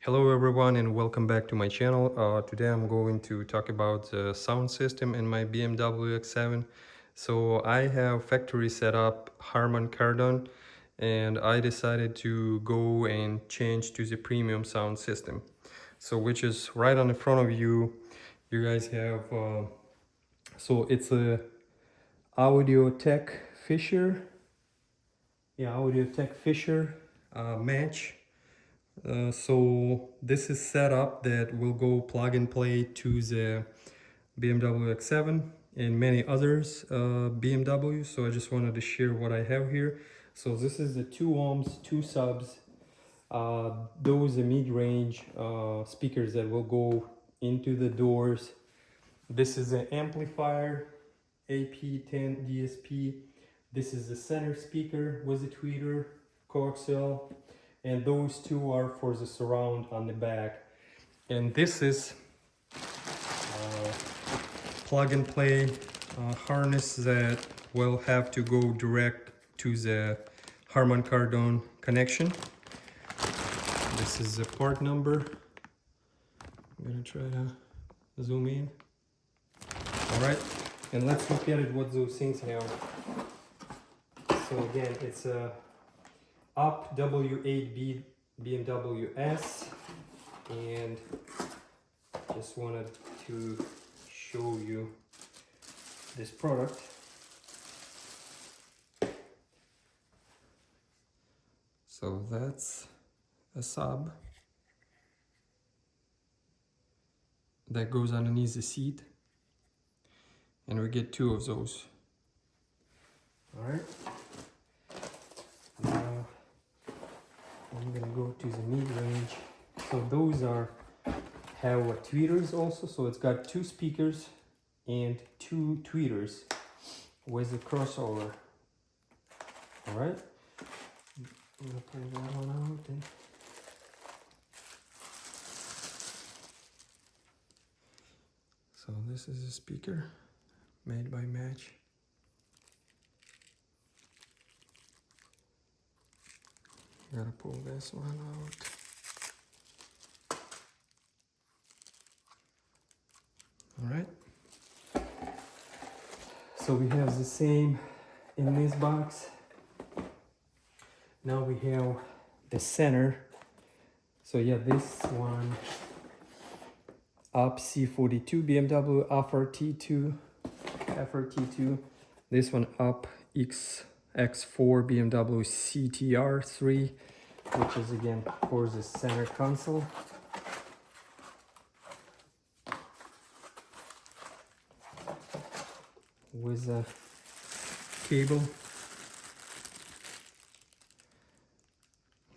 Hello everyone and welcome back to my channel. Today I'm going to talk about the sound system in my BMW X7. So I have factory set up Harman Kardon and I decided to go and change to the premium sound system. So which is right on the front of you. You guys have, so it's a AUDIOTEC FISCHER. Yeah, AUDIOTEC FISCHER Match. So this is set up that will go plug and play to the BMW X7 and many others BMWs. So I just wanted to share what I have here. So this is the 2 ohms, 2 subs. Those are mid-range speakers that will go into the doors. This is an amplifier, AP10 DSP. This is the center speaker with a tweeter, coaxial. And those two are for the surround on the back. And this is plug and play harness that will have to go direct to the Harman Kardon connection. This is the part number. I'm gonna try to zoom in. All right, and let's look at it, what those things have. So again, it's a up W8B BMW S, and just wanted to show you this product. So that's a sub that goes underneath the seat, and we get 2 of those. All right. Now I'm gonna go to the mid-range. So those have tweeters also. So it's got 2 speakers and 2 tweeters with a crossover. All right. I'm gonna pull that one out. So this is a speaker made by Match. Gotta pull this one out. All right. So we have the same in this box. Now we have the center. So yeah, this one up C42 BMW FRT2. This one up X4 BMW CTR3, which is again for the center console. With a cable.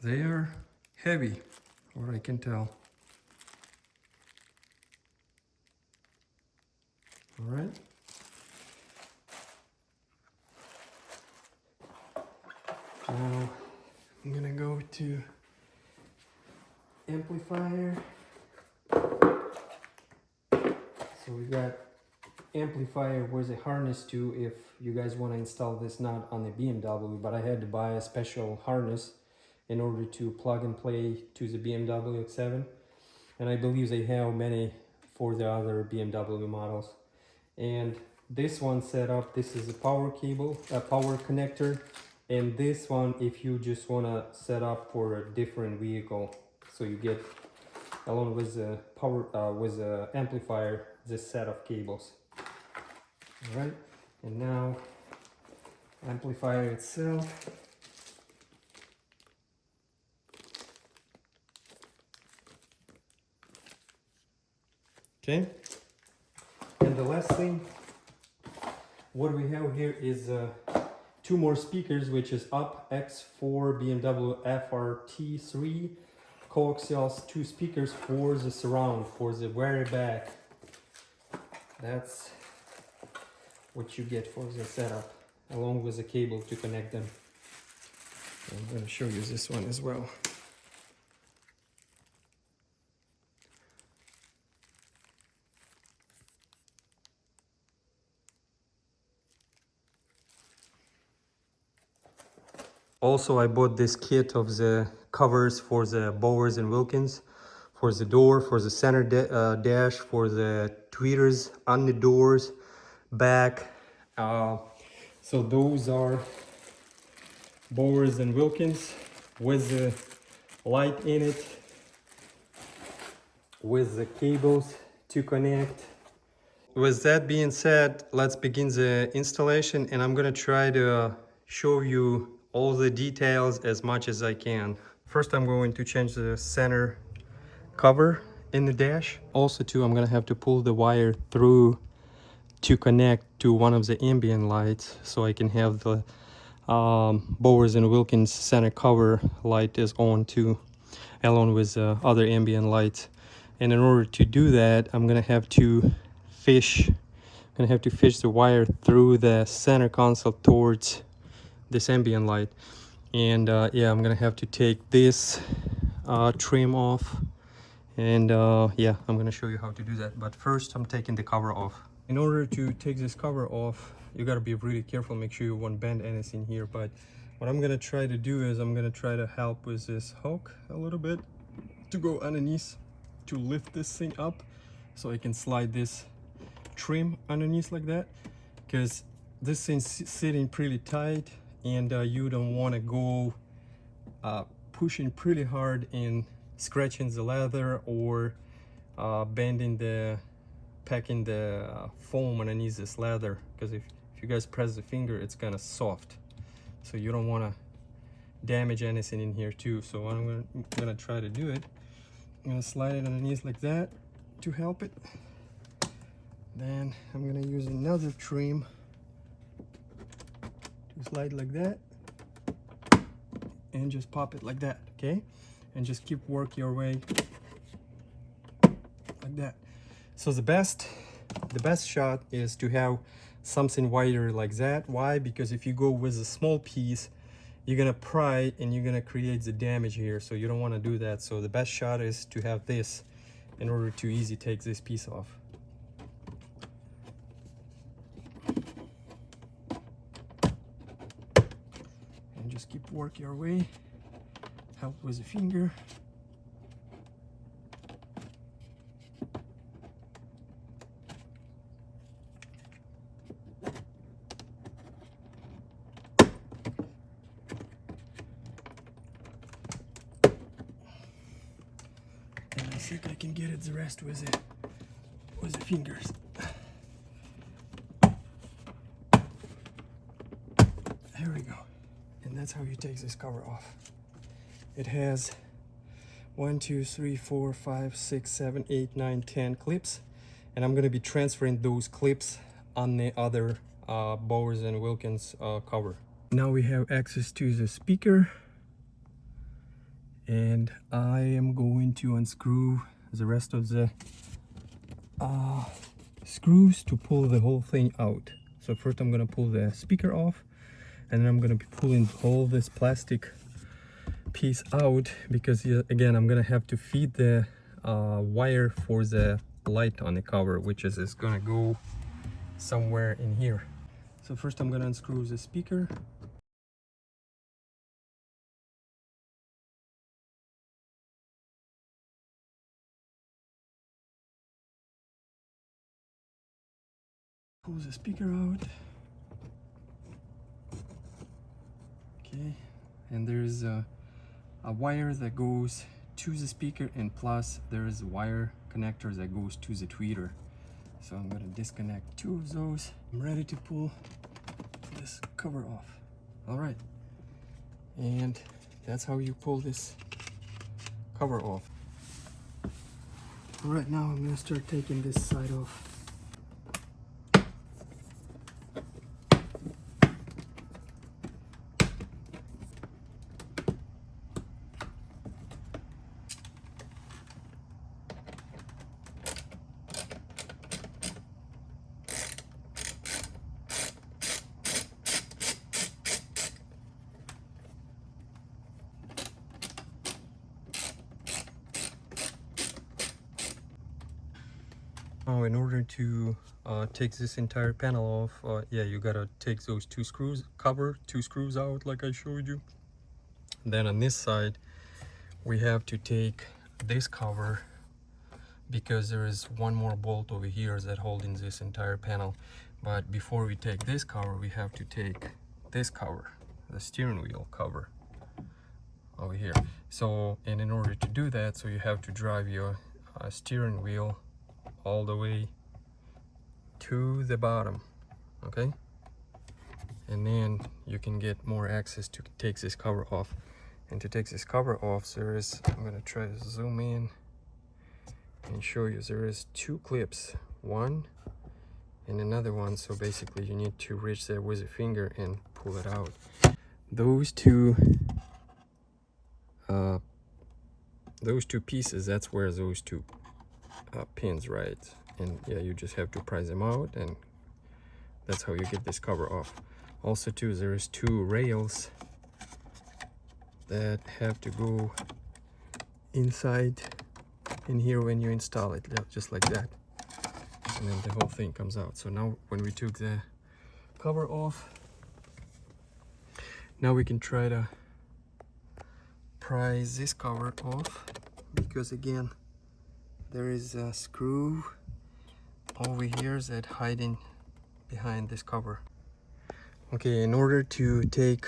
They are heavy, what I can tell. All right. Now I'm gonna go to amplifier. So we got amplifier with a harness too, if you guys want to install this not on the BMW, but I had to buy a special harness in order to plug and play to the BMW X7, and I believe they have many for the other BMW models. And this one set up, this is a power cable, a power connector, and this one if you just want to set up for a different vehicle, so you get along with the power with the amplifier this set of cables. All right, and now amplifier itself. Okay, and the last thing, what we have here is 2 more speakers, which is up X4 BMW FRT3 coaxial 2 speakers for the surround, for the very back. That's what you get for the setup, along with the cable to connect them. I'm going to show you this one as well. Also, I bought this kit of the covers for the Bowers and Wilkins for the door, for the center dash, for the tweeters on the doors, back. So those are Bowers and Wilkins with the light in it, with the cables to connect. With that being said, let's begin the installation, and I'm gonna try to show you all the details as much as I can. First, I'm going to change the center cover in the dash. Also too, I'm gonna have to pull the wire through to connect to one of the ambient lights, so I can have the Bowers and Wilkins center cover light is on too, along with other ambient lights. And in order to do that, I'm gonna have to fish the wire through the center console towards this ambient light. And yeah, I'm gonna have to take this trim off, and yeah, I'm gonna show you how to do that. But first, I'm taking the cover off. In order to take this cover off, you gotta be really careful, make sure you won't bend anything here. But what I'm gonna try to do is I'm gonna try to help with this hook a little bit to go underneath, to lift this thing up so I can slide this trim underneath like that, because this thing's sitting pretty tight, and you don't want to go pushing pretty hard and scratching the leather, or packing the foam underneath this leather, because if you guys press the finger, it's kind of soft, so you don't want to damage anything in here too. So I'm gonna try to do it. I'm gonna slide it underneath like that to help it. Then I'm gonna use another trim to slide like that, and just pop it like that, okay? And just keep work your way like that. So the best shot is to have something wider like that. Why? Because if you go with a small piece, you're gonna pry and you're gonna create the damage here, so you don't want to do that. So the best shot is to have this in order to easy take this piece off. And just keep work your way, help with the finger. I think I can get it the rest with the fingers. There we go. And that's how you take this cover off. It has 1, 2, 3, 4, 5, 6, 7, 8, 9, 10 clips, and I'm going to be transferring those clips on the other Bowers and Wilkins cover. Now we have access to the speaker, and I am going to unscrew the rest of the screws to pull the whole thing out. So first I'm going to pull the speaker off, and then I'm going to be pulling all this plastic piece out, because again, I'm going to have to feed the wire for the light on the cover, which is going to go somewhere in here. So first I'm going to unscrew the speaker. Pull the speaker out. Okay, and there's a wire that goes to the speaker, and plus there is a wire connector that goes to the tweeter. So I'm going to disconnect 2 of those. I'm ready to pull this cover off. All right, and that's how you pull this cover off. All right, now I'm going to start taking this side off. Now, in order to take this entire panel off, yeah, you gotta take those 2 screws, two screws out like I showed you. Then on this side, we have to take this cover because there is one more bolt over here that holding this entire panel. But before we take this cover, we have to take this cover, the steering wheel cover over here. So, and in order to do that, so you have to drive your steering wheel all the way to the bottom, okay? And then you can get more access to take this cover off. And to take this cover off, there is, I'm gonna try to zoom in and show you, there is two clips, one and another one. So basically you need to reach there with a finger and pull it out. Those two pieces, that's where those two pins, right? And yeah, you just have to prise them out, and that's how you get this cover off. Also too, there is two rails that have to go inside in here when you install it, just like that, and then the whole thing comes out. So now when we took the cover off, now we can try to prise this cover off, because again there is a screw over here that hiding behind this cover. Okay, in order to take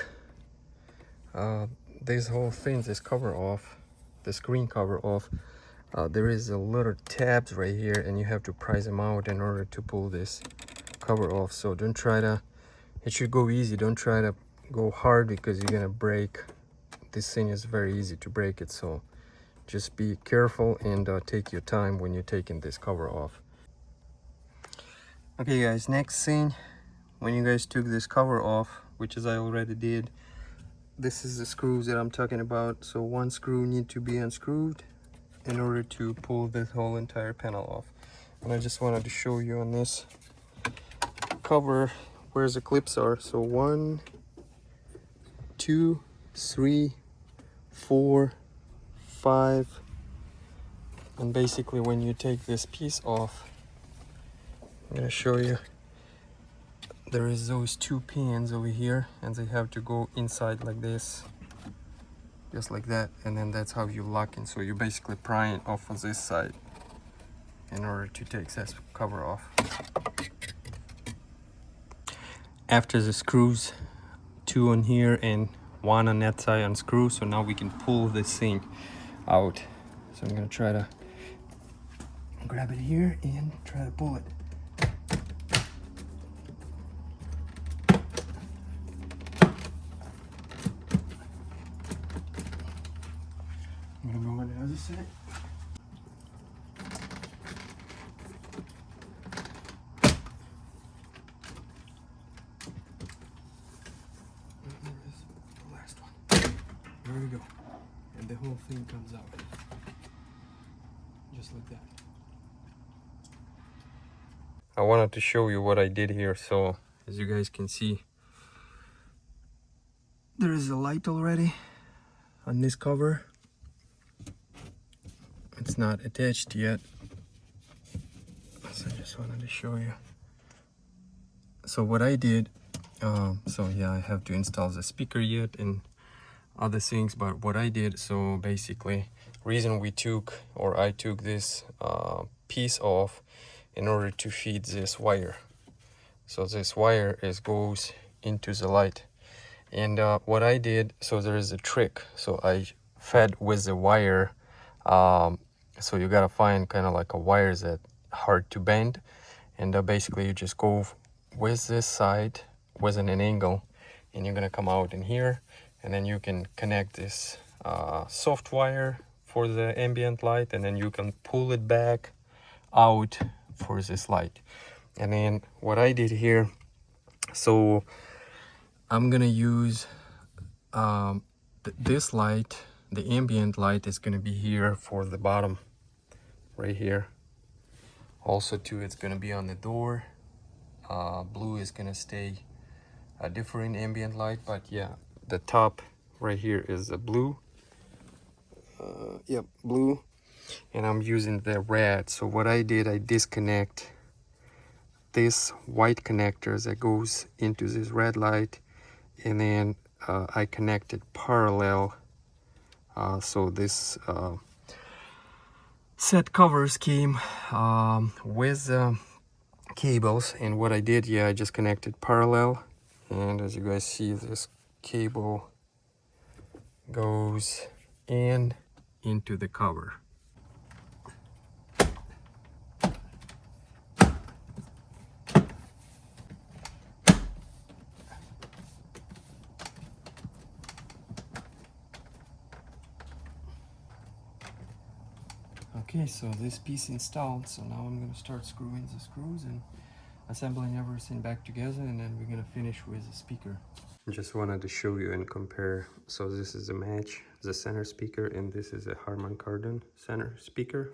this whole thing, this cover off, the screen cover off, there is a little tabs right here, and you have to prise them out in order to pull this cover off. So don't try to, it should go easy, don't try to go hard, because you're gonna break. This thing is very easy to break it, so just be careful and take your time when you're taking this cover off. Okay guys, next thing, when you guys took this cover off, which is I already did, this is the screws that I'm talking about. So one screw need to be unscrewed in order to pull this whole entire panel off. And I just wanted to show you on this cover where the clips are. So 1, 2, 3, 4, 5, and basically when you take this piece off, I'm gonna show you, there is those two pins over here, and they have to go inside like this, just like that, and then that's how you lock in. So you basically pry it off on this side in order to take this cover off. After the screws, 2 on here and 1 on that side unscrew, so now we can pull this thing out. So I'm gonna try to grab it here and try to pull it. I'm gonna go on the other side. There we go, and the whole thing comes out just like that. I wanted to show you what I did here. So as you guys can see, there is a light already on this cover. It's not attached yet, so I just wanted to show you. So what I did, so yeah, I have to install the speaker yet and other things, but what I did, so basically reason we took, or I took this piece off in order to feed this wire. So this wire goes into the light, and what I did, so there is a trick. So I fed with the wire, so you gotta find kind of like a wire that hard to bend, and basically you just go with this side with an angle, and you're gonna come out in here, and then you can connect this soft wire for the ambient light, and then you can pull it back out for this light. And then what I did here, so I'm gonna use this light, the ambient light is gonna be here for the bottom right here. Also too, it's gonna be on the door. Blue is gonna stay a different ambient light, but yeah, the top right here is a blue. Yep, blue, and I'm using the red. So what I did, I disconnect this white connector that goes into this red light, and then I connected parallel, so this set covers came with cables, and what I did, yeah, I just connected parallel, and as you guys see, this cable goes into the cover. Okay, so this piece installed, so now I'm going to start screwing the screws and assembling everything back together, and then we're going to finish with the speaker. Just wanted to show you and compare. So this is a Match, the center speaker, and this is a Harman Kardon center speaker.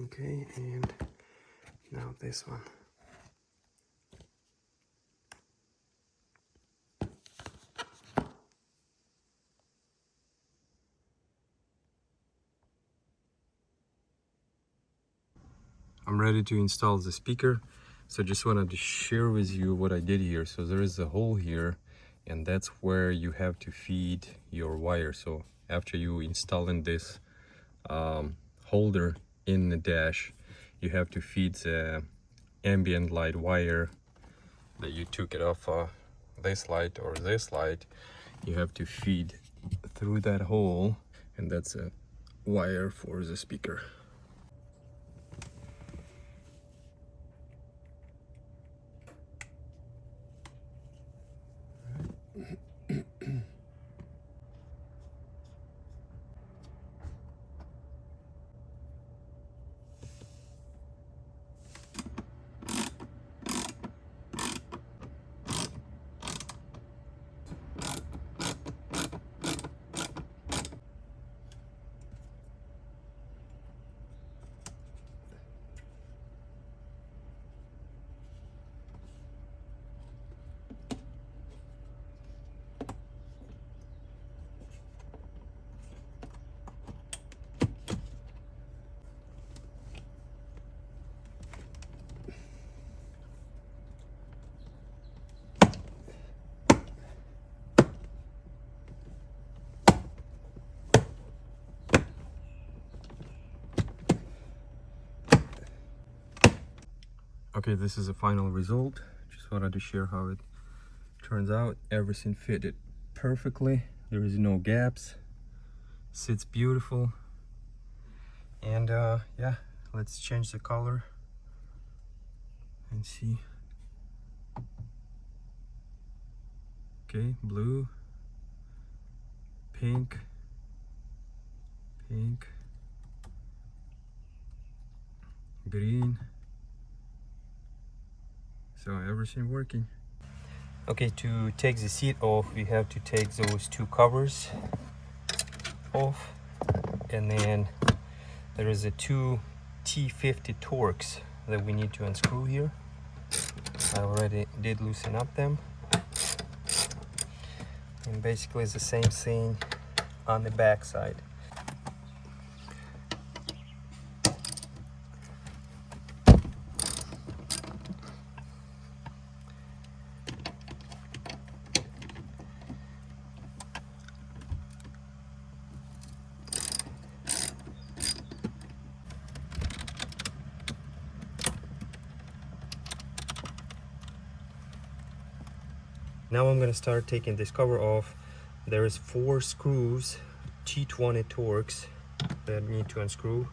Okay, and now this one. I'm ready to install the speaker, so just wanted to share with you what I did here. So there is a hole here, and that's where you have to feed your wire. So after you installing this holder in the dash, you have to feed the ambient light wire that you took it off this light or this light. You have to feed through that hole, and that's a wire for the speaker. Okay, this is the final result. Just wanted to share how it turns out. Everything fitted perfectly. There is no gaps. Sits beautiful. And yeah, let's change the color and see. Okay, blue, pink, green. So everything working. Okay, to take the seat off, we have to take those two covers off, and then there is a two T50 Torx that we need to unscrew here. I already did loosen up them, and basically it's the same thing on the back side. Now I'm going to start taking this cover off. There is 4 screws, T20 Torx, that need to unscrew.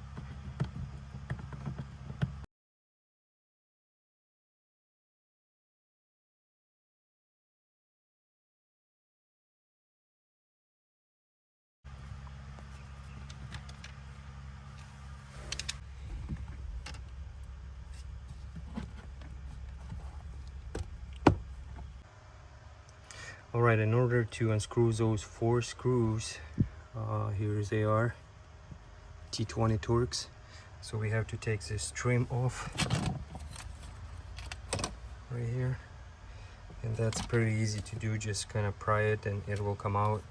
Alright, in order to unscrew those 4 screws, here they are, T20 Torx. So we have to take this trim off right here, and that's pretty easy to do. Just kind of pry it and it will come out.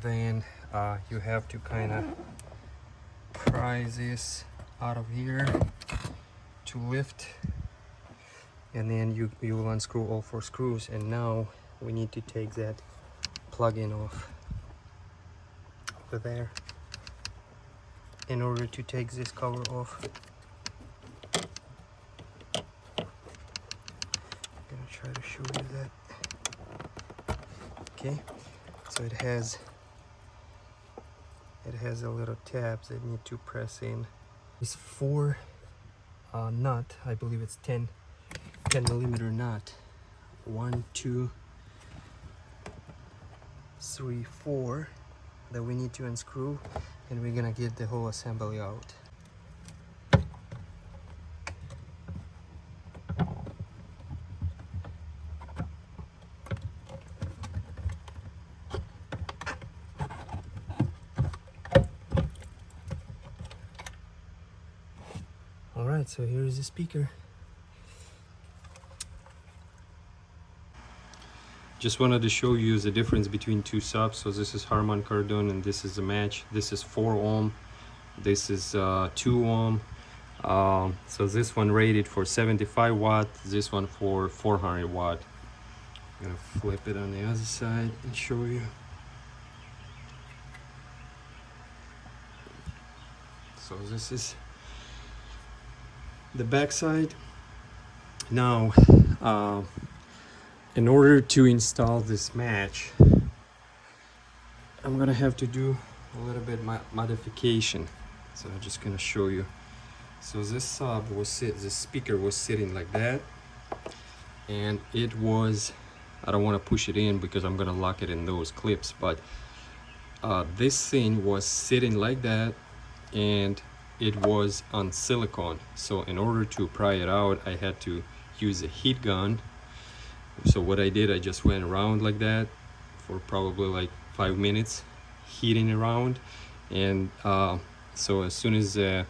Then you have to kind of pry this out of here to lift, and then you will unscrew all 4 screws. And now we need to take that plug-in off over there. In order to take this cover off, I'm gonna try to show you that. Okay, so it has a little tabs that need to press in. It's 4 nut, I believe it's 10 millimeter nut. 1, 2, 3, 4 that we need to unscrew, and we're gonna get the whole assembly out. Alright, so here is the speaker. Just wanted to show you the difference between 2 subs. So this is Harman Kardon and this is a Match. This is 4 ohm, this is 2 ohm. So this one rated for 75 watt, this one for 400 watt. I'm gonna flip it on the other side and show you. So this is the back side. Now in order to install this Match, I'm gonna have to do a little bit modification. So I'm just gonna show you. So this sub was this speaker was sitting like that, and it was, I don't want to push it in because I'm gonna lock it in those clips, but this thing was sitting like that, and it was on silicone. So in order to pry it out, I had to use a heat gun. So what I did, I just went around like that for probably like 5 minutes, heating around. And so as soon as the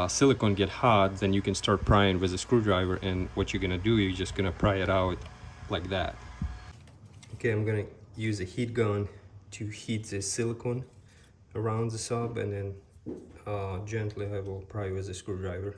silicone get hot, then you can start prying with a screwdriver. And what you're gonna do, you're just gonna pry it out like that. Okay, I'm gonna use a heat gun to heat the silicone around the sub, and then gently I will pry with a screwdriver.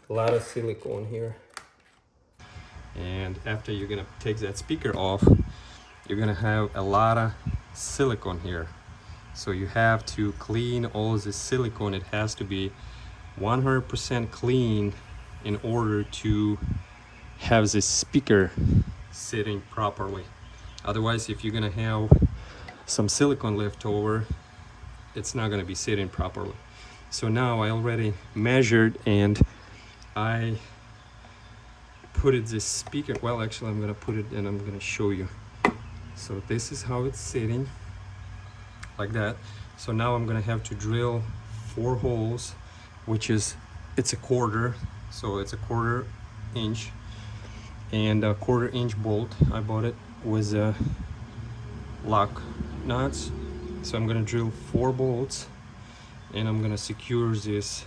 A lot of silicone here. And after you're gonna take that speaker off, you're gonna have a lot of silicone here. So you have to clean all the silicone. It has to be 100% clean in order to have this speaker sitting properly. Otherwise, if you're gonna have some silicone left over, it's not gonna be sitting properly. So now I already measured and I put it this speaker, well actually I'm gonna put it and I'm gonna show you. So this is how it's sitting, like that. So now I'm gonna have to drill 4 holes, which is, it's a quarter, so it's a 1/4 inch and a 1/4 inch bolt. I bought it with lock nuts. So I'm gonna drill 4 bolts and I'm gonna secure this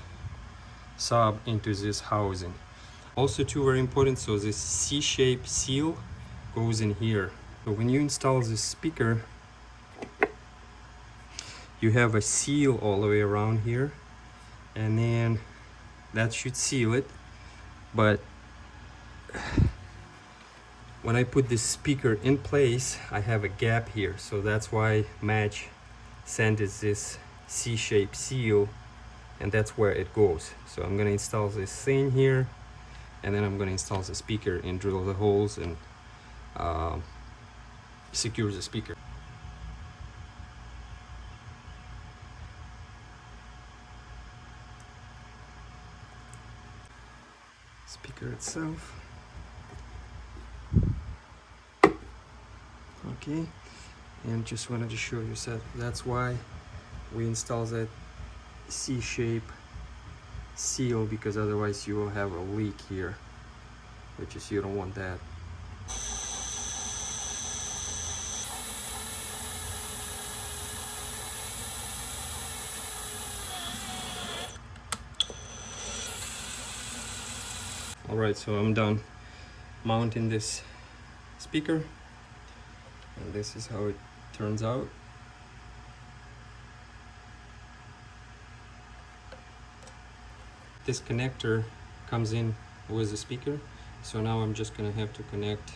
sub into this housing. Also too very important, so this C-shaped seal goes in here. So when you install this speaker, you have a seal all the way around here, and then that should seal it. But when I put this speaker in place, I have a gap here, so that's why Match sent us this C-shaped seal, and that's where it goes. So I'm gonna install this thing here, and then I'm gonna install the speaker and drill the holes and secure the speaker. Speaker itself. Okay, and just wanted to show you that that's why we install that C-shape seal, because otherwise you will have a leak here, which is, you don't want that. Alright, so I'm done mounting this speaker, and this is how it turns out. This connector comes in with the speaker, so now I'm just gonna have to connect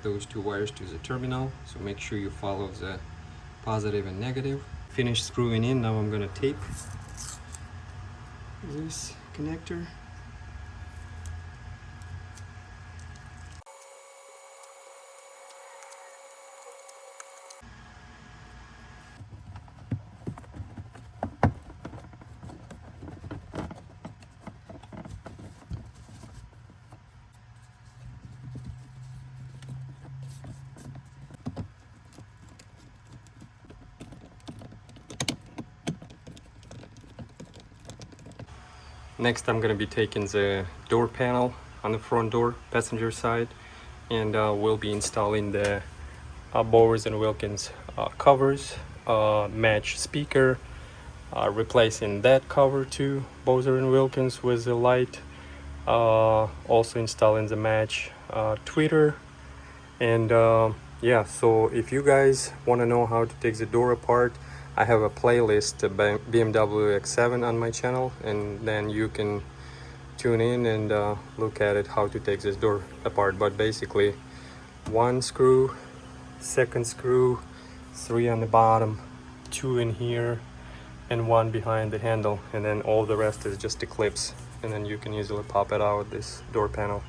those two wires to the terminal, so make sure you follow the positive and negative. Finish screwing in. Now I'm gonna tape this connector. Next, I'm going to be taking the door panel on the front door, passenger side, and we'll be installing the Bowers and Wilkins covers, Match speaker, replacing that cover to Bowers and Wilkins with the light, also installing the Match tweeter, and yeah, so if you guys want to know how to take the door apart, I have a playlist about BMW X7 on my channel, and then you can tune in and look at it, how to take this door apart. But basically, one screw, second screw, 3 on the bottom, 2 in here, and 1 behind the handle, and then all the rest is just the clips, and then you can easily pop it out, this door panel.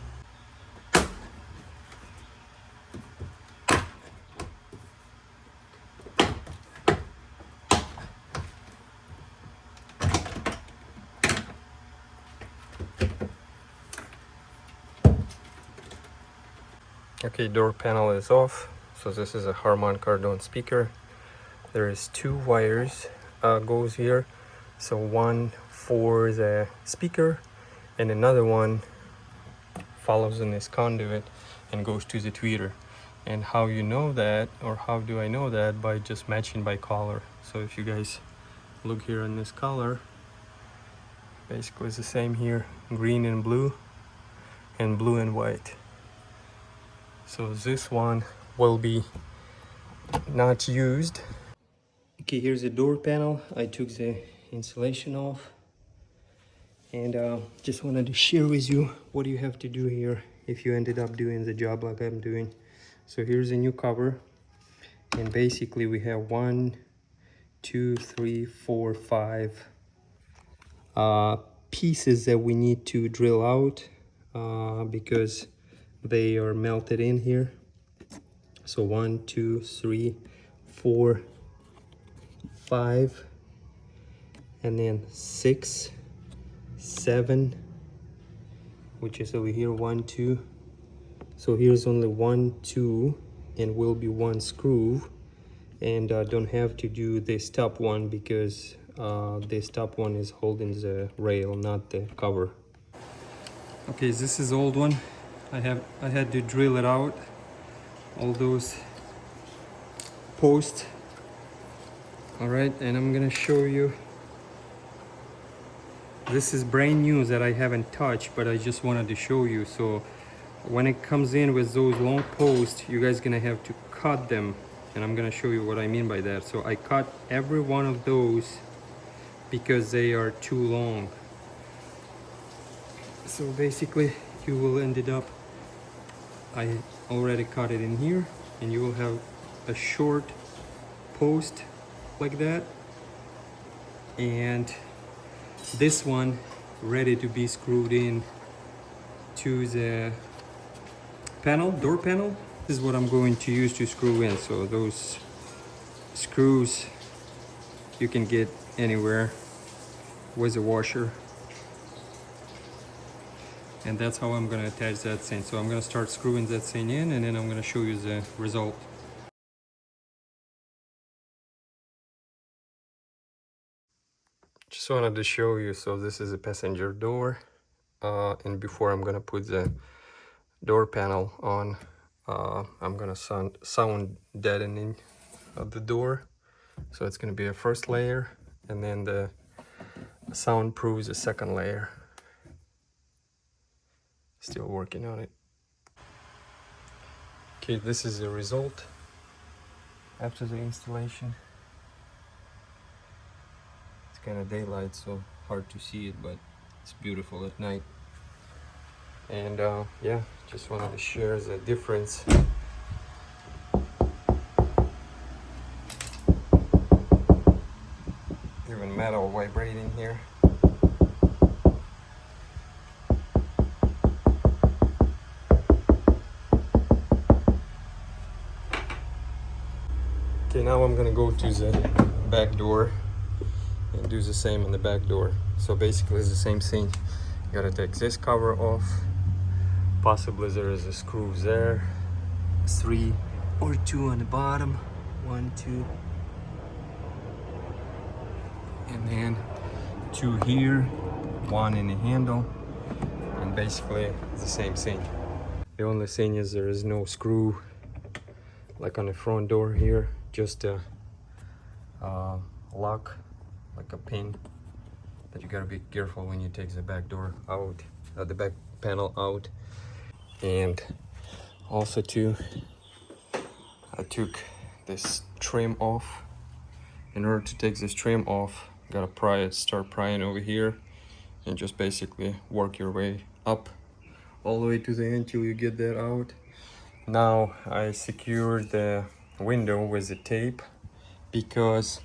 Okay, door panel is off. So this is a Harman Kardon speaker. There is 2 wires goes here. So one for the speaker and another one follows in this conduit and goes to the tweeter. And how you know that, or how do I know that? By just matching by color. So if you guys look here in this color, basically it's the same here, green and blue and white. So this one will be not used. Okay, here's the door panel. I took the insulation off, and just wanted to share with you what you have to do here if you ended up doing the job like I'm doing. So here's a new cover, and basically we have 1, 2, 3, 4, 5 pieces that we need to drill out because they are melted in here. So 1, 2, 3, 4, 5, and then 6, 7, which is over here, 1, 2. So here's only 1, 2, and will be 1 screw, and don't have to do this top one because this top one is holding the rail, not the cover. Okay, this is old one. I had to drill it out, all those posts. All right, and I'm gonna show you. This is brand new that I haven't touched, but I just wanted to show you. So when it comes in with those long posts, you guys gonna have to cut them, and I'm gonna show you what I mean by that. So I cut every one of those because they are too long. So basically you will end it up, I already cut it in here, and you will have a short post like that, and this one ready to be screwed in to the panel, door panel. This is what I'm going to use to screw in. So those screws you can get anywhere with a washer, and that's how I'm going to attach that thing. So I'm going to start screwing that thing in, and then I'm going to show you the result. Just wanted to show you, so this is a passenger door, and before I'm going to put the door panel on, I'm going to sound deadening of the door. So it's going to be a first layer, and then the soundproof is a second layer. Still working on it. Okay, this is the result after the installation. It's kind of daylight, so hard to see it, but it's beautiful at night. And yeah, just wanted to share the difference. Even metal vibrating here. Okay, now I'm gonna go to the back door and do the same on the back door. So basically it's the same thing. You gotta take this cover off. Possibly there is a screw there. 3 or 2 on the bottom. 1, 2. And then 2 here, 1 in the handle. And basically it's the same thing. The only thing is there is no screw like on the front door here. Just a lock, like a pin, that you gotta be careful when you take the back door out, the back panel out. And also too, I took this trim off. In order to take this trim off, you gotta pry it, start prying over here, and just basically work your way up all the way to the end till you get that out. Now I secured the window with the tape, because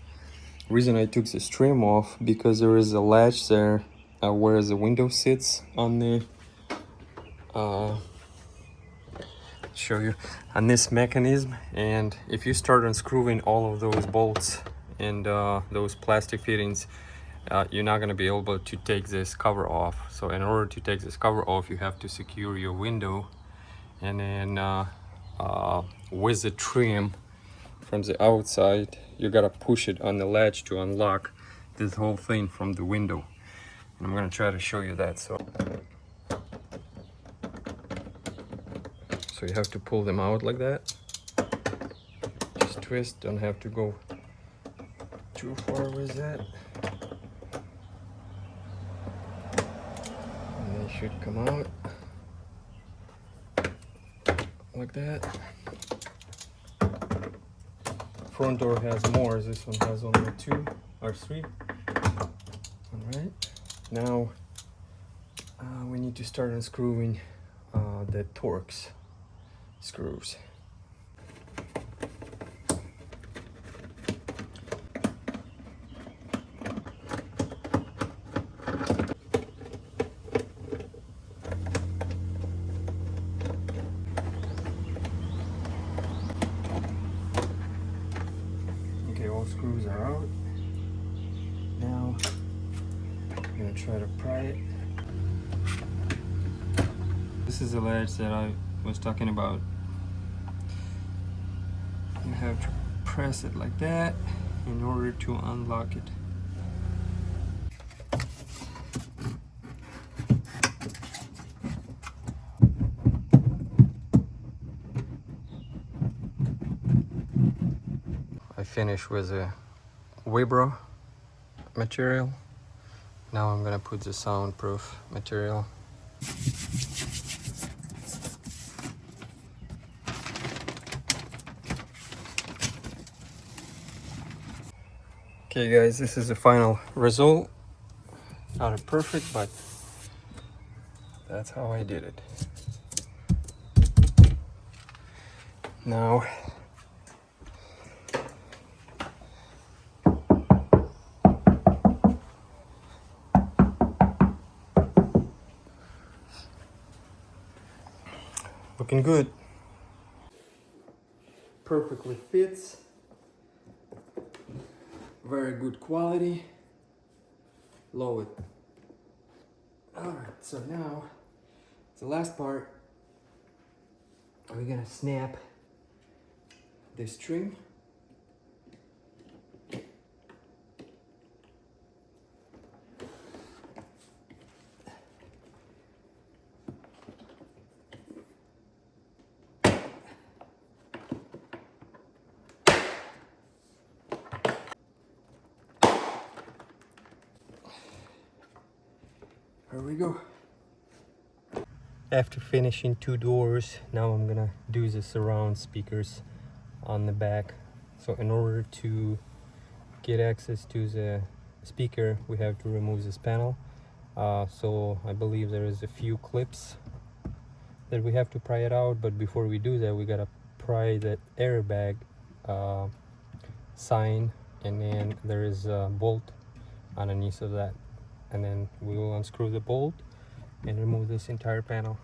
reason I took this trim off, because there is a latch there where the window sits on the show you on this mechanism, and if you start unscrewing all of those bolts and those plastic fittings, you're not going to be able to take this cover off. So in order to take this cover off, you have to secure your window, and then with the trim from the outside, you gotta push it on the latch to unlock this whole thing from the window. And I'm gonna try to show you that. So you have to pull them out like that. Just twist, don't have to go too far with that. And they should come out like that. Front door has more, this one has only 2 or 3. Alright, now we need to start unscrewing the Torx screws. All screws are out. Now I'm gonna try to pry it. This is the latch that I was talking about. You have to press it like that in order to unlock it. Finish with a Vibro material. Now I'm gonna put the soundproof material. Okay guys, this is the final result. Not perfect, but that's how I did it. Now looking good. Perfectly fits. Very good quality. Love it. Alright, so now the last part, we're gonna snap this string. Here we go. After finishing 2 doors, now I'm gonna do the surround speakers on the back. So in order to get access to the speaker, we have to remove this panel. So I believe there is a few clips that we have to pry it out, but before we do that, we gotta pry that airbag sign, and then there is a bolt underneath of that, and then we will unscrew the bolt and remove this entire panel.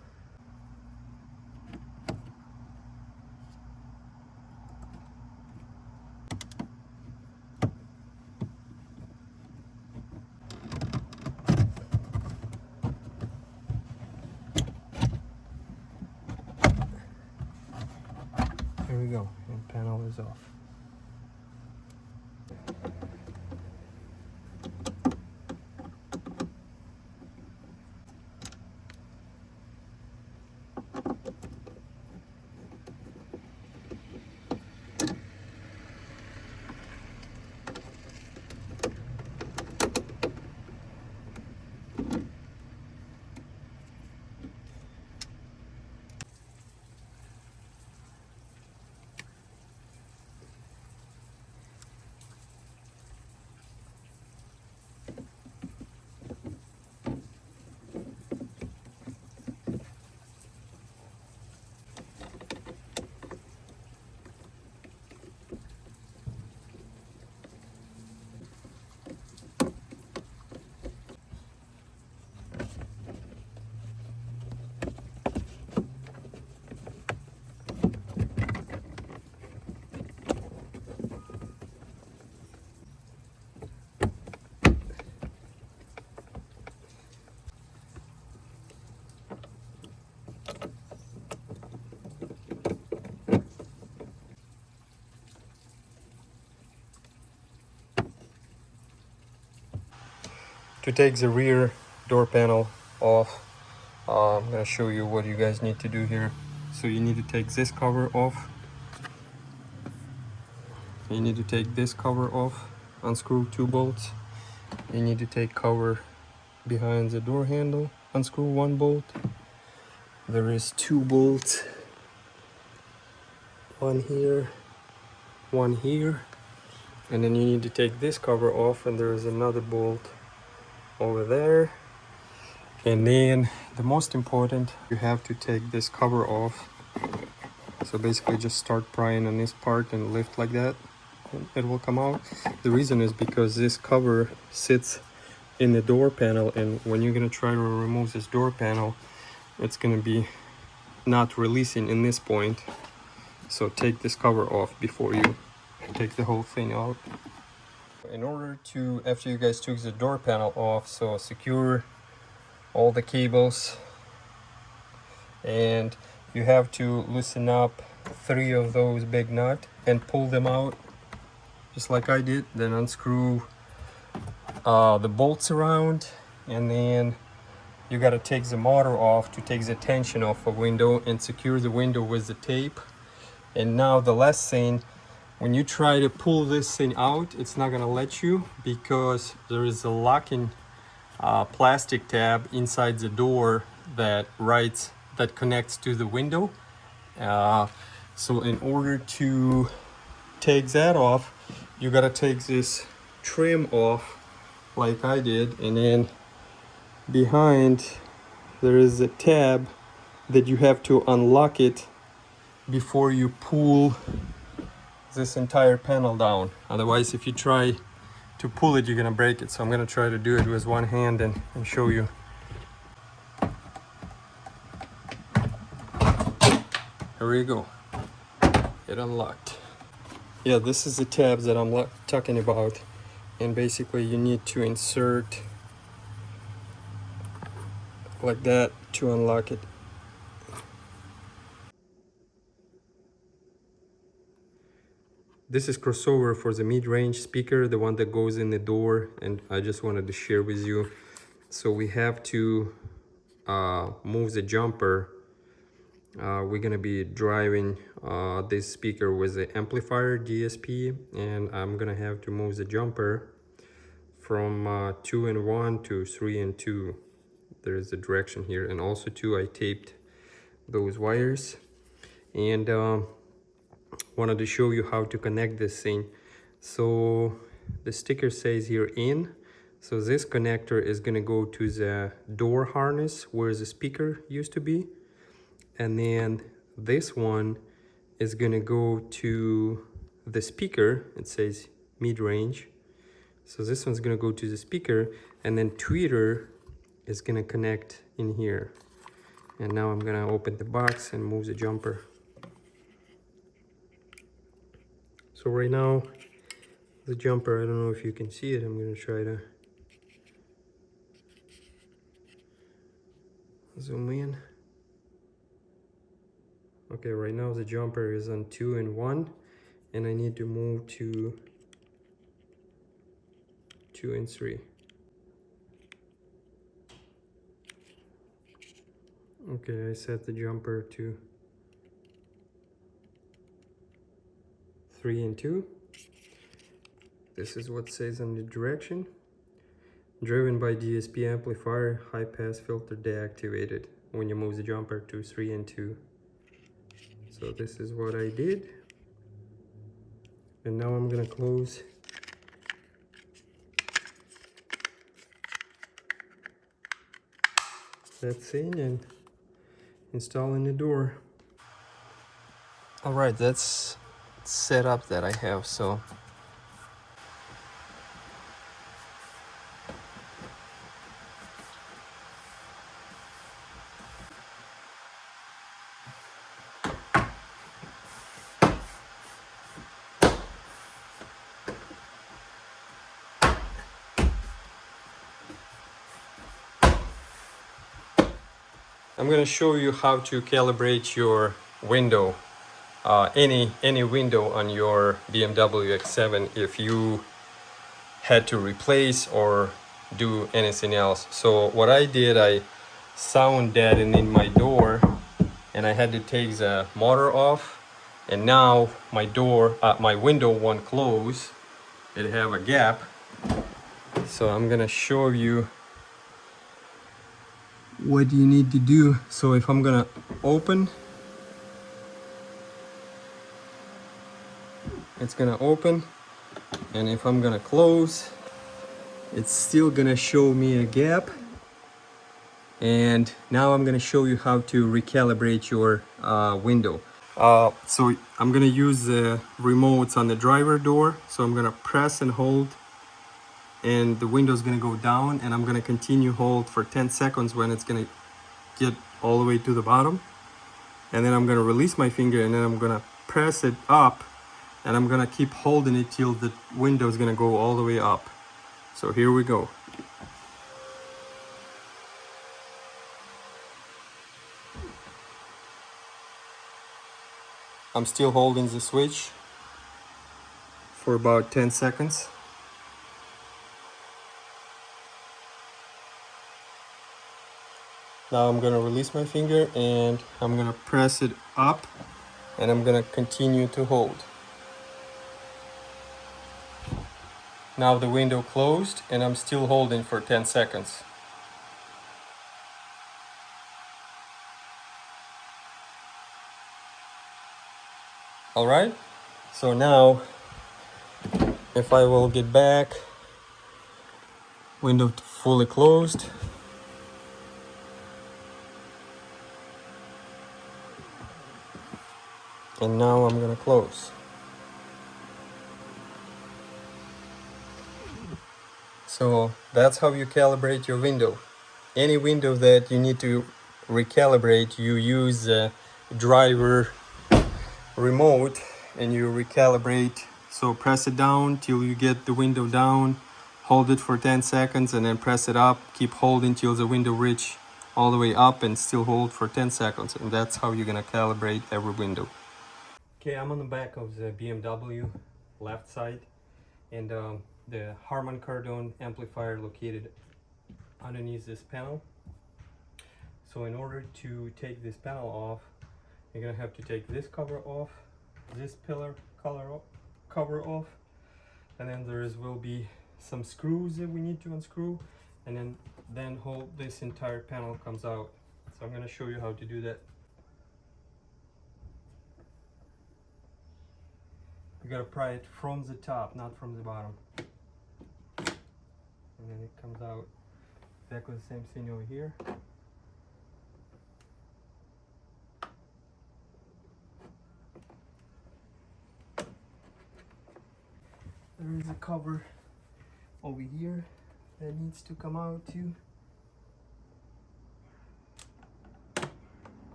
Here we go, and panel is off. To take the rear door panel off, I'm going to show you what you guys need to do here. So you need to take this cover off. You need to take this cover off, unscrew 2 bolts. You need to take cover behind the door handle, unscrew 1 bolt. There is 2 bolts, one here, one here. And then you need to take this cover off, and there is another bolt over there. And then the most important, you have to take this cover off. So basically just start prying on this part and lift like that, and it will come out. The reason is because this cover sits in the door panel, and when you're going to try to remove this door panel, it's going to be not releasing in this point. So take this cover off before you take the whole thing out. In order to, after you guys took the door panel off, so secure all the cables, and you have to loosen up 3 of those big nuts and pull them out just like I did. Then unscrew the bolts around, and then you got to take the motor off to take the tension off a window and secure the window with the tape. And now the last thing, when you try to pull this thing out, it's not gonna let you, because there is a locking plastic tab inside the door that connects to the window. So in order to take that off, you gotta take this trim off like I did, and then behind there is a tab that you have to unlock it before you pull this entire panel down. Otherwise, if you try to pull it, you're gonna break it. So I'm gonna try to do it with one hand and show you. Here we go. It unlocked. Yeah, this is the tabs that I'm talking about. And basically you need to insert like that to unlock it. This is crossover for the mid-range speaker, the one that goes in the door, and I just wanted to share with you. So we have to move the jumper. We're gonna be driving this speaker with the amplifier DSP, and I'm gonna have to move the jumper from 2 and 1 to 3 and 2. There's the direction here, and also too I taped those wires, and wanted to show you how to connect this thing. So the sticker says here in, so this connector is gonna go to the door harness where the speaker used to be, and then this one is gonna go to the speaker. It says mid-range, so this one's gonna go to the speaker, and then tweeter is gonna connect in here. And now I'm gonna open the box and move the jumper. So right now, the jumper, I don't know if you can see it. I'm gonna try to zoom in. Okay, right now the jumper is on 2 and 1, and I need to move to 2 and 3. Okay, I set the jumper to 3 and 2. This is what says on the direction. Driven by DSP amplifier, high pass filter deactivated when you move the jumper to 3 and 2. So this is what I did. And now I'm gonna close that thing and install in the door. All right, that's setup that I have. So I'm going to show you how to calibrate your window, any window on your BMW X7 if you had to replace or do anything else. So what I did, I sound deadened in my door, and I had to take the motor off, and now my door, my window won't close. It have a gap. So I'm gonna show you what you need to do. So if I'm gonna open, it's gonna open, and if I'm gonna close, it's still gonna show me a gap. And now I'm gonna show you how to recalibrate your window. So I'm gonna use the remotes on the driver door. So I'm gonna press and hold, and the window is gonna go down, and I'm gonna continue hold for 10 seconds when it's gonna get all the way to the bottom. And then I'm gonna release my finger, and then I'm gonna press it up, and I'm gonna keep holding it till the window is gonna go all the way up. So here we go. I'm still holding the switch for about 10 seconds. Now I'm gonna release my finger, and I'm gonna press it up, and I'm gonna continue to hold. Now the window closed, and I'm still holding for 10 seconds. All right, so now if I will get back, window fully closed. And now I'm gonna close. So that's how you calibrate your window. Any window that you need to recalibrate, you use a driver remote and you recalibrate. So press it down till you get the window down, hold it for 10 seconds and then press it up, keep holding till the window reach all the way up and still hold for 10 seconds, and that's how you're gonna calibrate every window. Okay, I'm on the back of the BMW left side, and the Harman Kardon amplifier located underneath this panel. So in order to take this panel off, you're gonna have to take this cover off, this pillar cover off, and then will be some screws that we need to unscrew, and then hold this entire panel comes out. So I'm gonna show you how to do that. You gotta pry it from the top, not from the bottom. And then it comes out exactly the same thing over here. There is a cover over here that needs to come out too.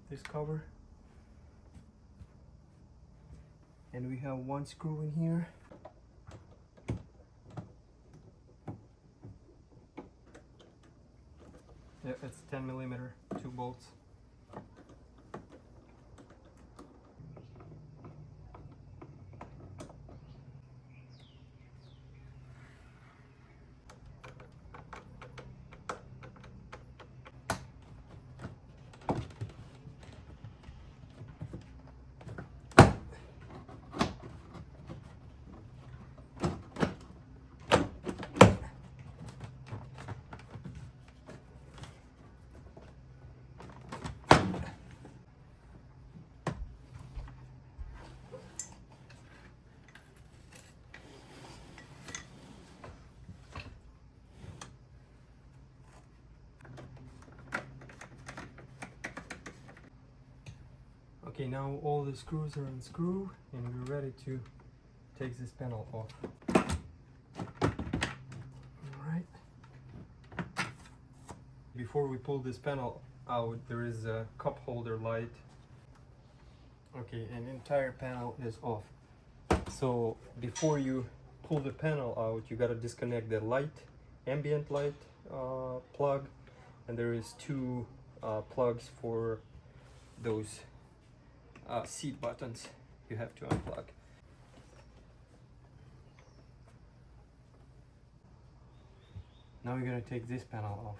This cover. And we have one screw in here. Yeah, it's 10mm, 2 bolts. Okay, now all the screws are unscrewed and we're ready to take this panel off. Alright. Before we pull this panel out, there is a cup holder light. Okay, and the entire panel is off. So before you pull the panel out, you gotta disconnect the light, ambient light plug, and there is 2 plugs for those seat buttons you have to unplug. Now we're gonna take this panel off.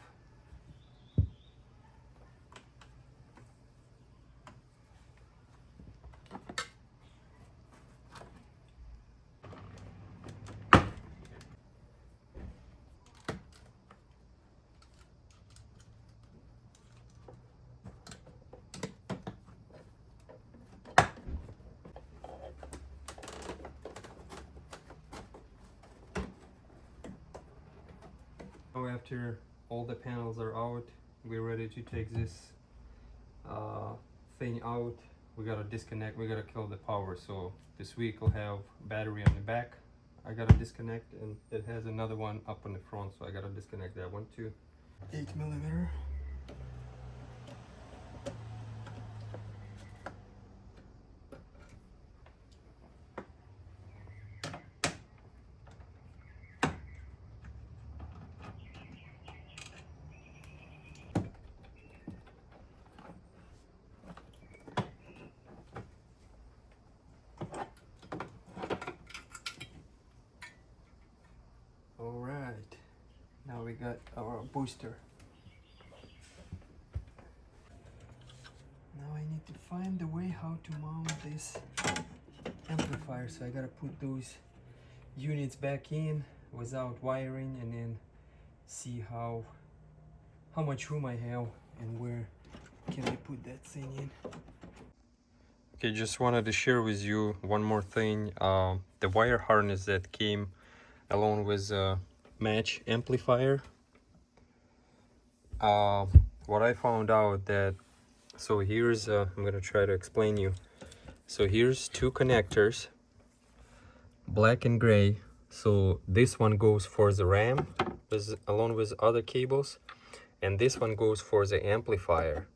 Now after all the panels are out, we're ready to take this thing out. We gotta disconnect, we gotta kill the power. So this vehicle have battery on the back, I gotta disconnect, and it has another one up on the front, so I gotta disconnect that one too. 8mm. Alright, now we got our booster. Now I need to find a way how to mount this amplifier, so I gotta put those units back in without wiring, and then see how much room I have and where can I put that thing in. Okay, just wanted to share with you one more thing. The wire harness that came along with a Match amplifier. what I found out that, so here's I'm gonna try to explain you. So here's two connectors, black and gray. So this one goes for the RAM along with other cables, and this one goes for the amplifier.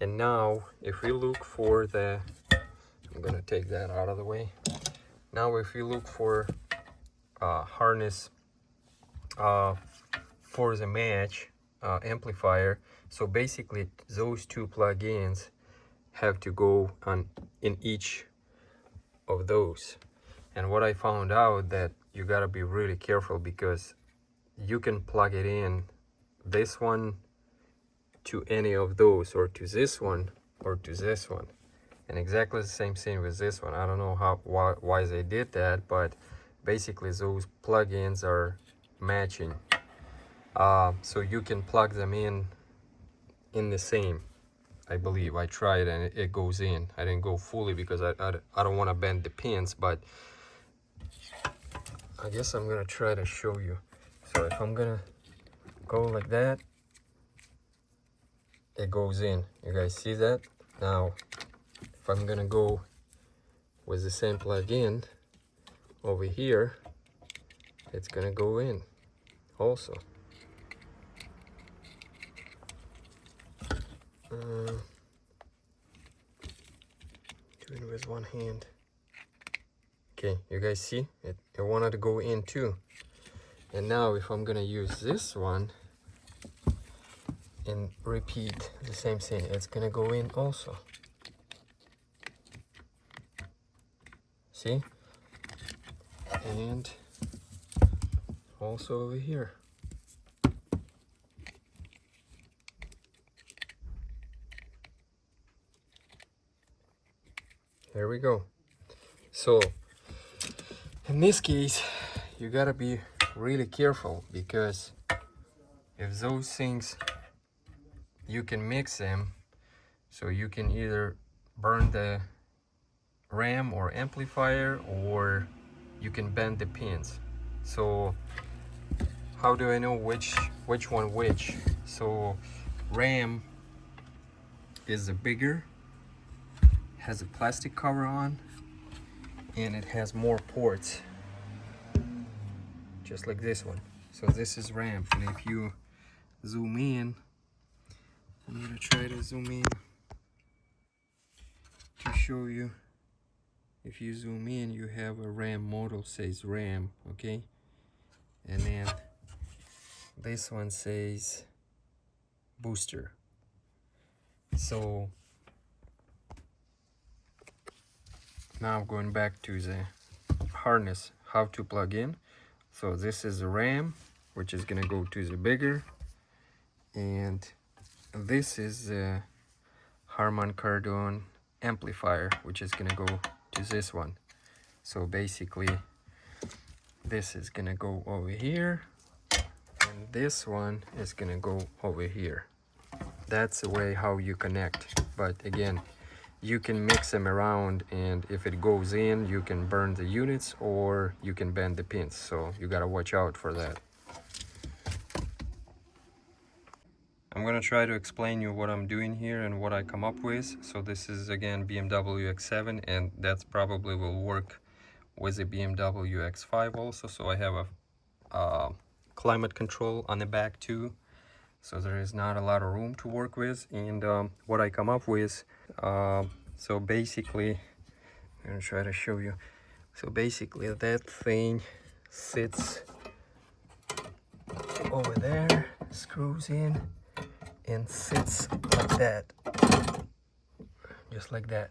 And now if we look for the, I'm gonna take that out of the way. Now if you look for harness for the match amplifier, so basically those two plug-ins have to go on in each of those. And what I found out that you gotta be really careful, because you can plug it in, this one to any of those, or to this one, or to this one. And exactly the same thing with this one. I don't know why they did that, but basically those plug-ins are matching. So you can plug them in the same. I believe I tried and it goes in. I didn't go fully because I don't want to bend the pins, but I guess I'm gonna try to show you. So if I'm gonna go like that, it goes in. You guys see that? Now if I'm gonna go with the same plug-in over here, it's gonna go in also. Doing with one hand. Okay, you guys see it wanted to go in too. And now if I'm gonna use this one and repeat the same thing, it's gonna go in also. See? And also over here. There we go. So in this case, you gotta be really careful, because if those things, you can mix them, so you can either burn the RAM or amplifier, or you can bend the pins. So how do I know which one which? So RAM is the bigger, has a plastic cover on, and it has more ports, just like this one. So this is RAM, and if you zoom in, I'm gonna try to zoom in to show you. If you zoom in, you have a RAM model, says RAM, okay? And then this one says booster. So now I'm going back to the harness, how to plug in. So this is the RAM, which is gonna go to the bigger, and this is the Harman Kardon amplifier, which is gonna go to this one. So basically this is gonna go over here, and this one is gonna go over here. That's the way how you connect. But again, you can mix them around, and if it goes in, you can burn the units or you can bend the pins. So you gotta watch out for that. I'm gonna try to explain you what I'm doing here and what I come up with. So this is again BMW X7, and that's probably will work with the BMW X5 also. So I have a climate control on the back too. So there is not a lot of room to work with. And what I come up with, so basically, I'm gonna try to show you. So basically that thing sits over there, screws in, and sits like that, just like that.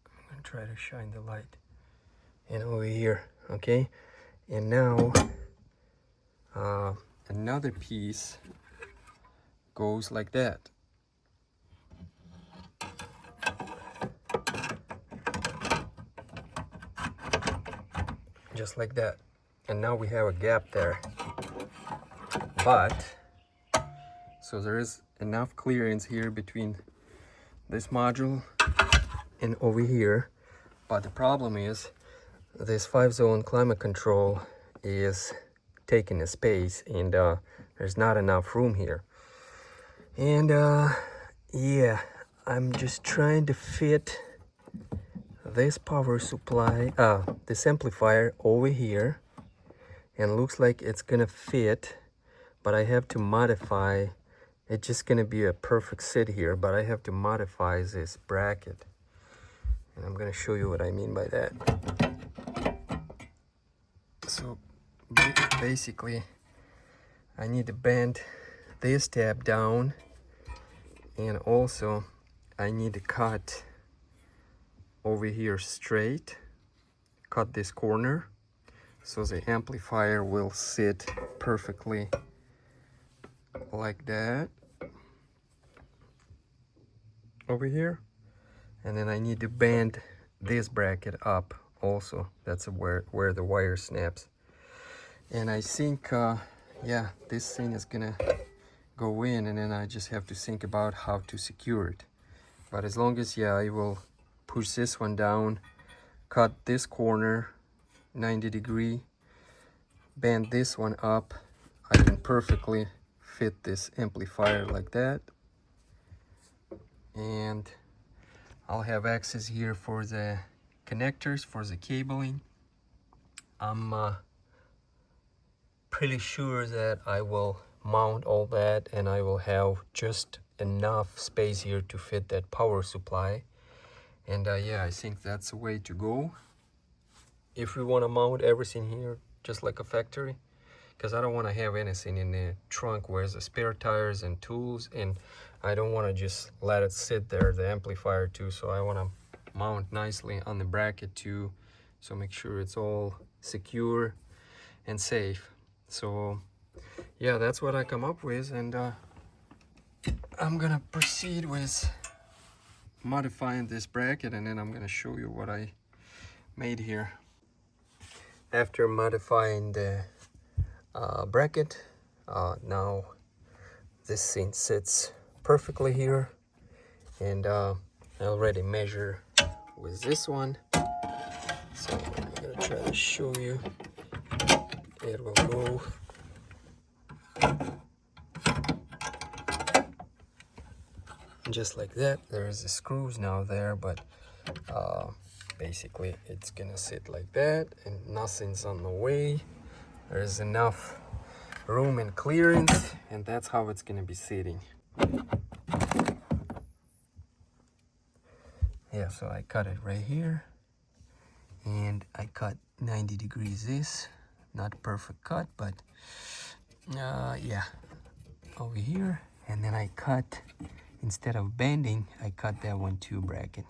I'm gonna try to shine the light in over here, okay? And now another piece goes like that. Just like that. And now we have a gap there. But so there is enough clearance here between this module and over here. But the problem is this 5-zone climate control is taking a space, and there's not enough room here. And yeah, I'm just trying to fit this power supply, this amplifier over here, and looks like it's gonna fit, but I have to modify. It's just gonna be a perfect sit here, but I have to modify this bracket, and I'm gonna show you what I mean by that. So basically I need to bend this tab down, and also I need to cut over here straight, cut this corner, so the amplifier will sit perfectly like that over here. And then I need to bend this bracket up also. That's where the wire snaps. And I think yeah, this thing is gonna go in, and then I just have to think about how to secure it. But as long as, yeah, I will push this one down, cut this corner 90 degree, bend this one up, I can perfectly fit this amplifier like that. And I'll have access here for the connectors, for the cabling. I'm pretty sure that I will mount all that, and I will have just enough space here to fit that power supply. And yeah, I think that's the way to go if we want to mount everything here just like a factory, because I don't want to have anything in the trunk where's the spare tires and tools, and I don't want to just let it sit there, the amplifier too. So I want to mount nicely on the bracket too, so make sure it's all secure and safe. So yeah, that's what I come up with, and I'm gonna proceed with modifying this bracket, and then I'm gonna show you what I made here. After modifying the bracket, now this thing sits perfectly here, and I already measure with this one, so I'm gonna try to show you. It will go just like that. There's the screws now there, but basically it's gonna sit like that, and nothing's on the way. There's enough room and clearance, and that's how it's gonna be sitting. Yeah, so I cut it right here, and I cut 90 degrees this, not perfect cut, but yeah, over here. And then I cut, instead of bending, I cut that one too bracket.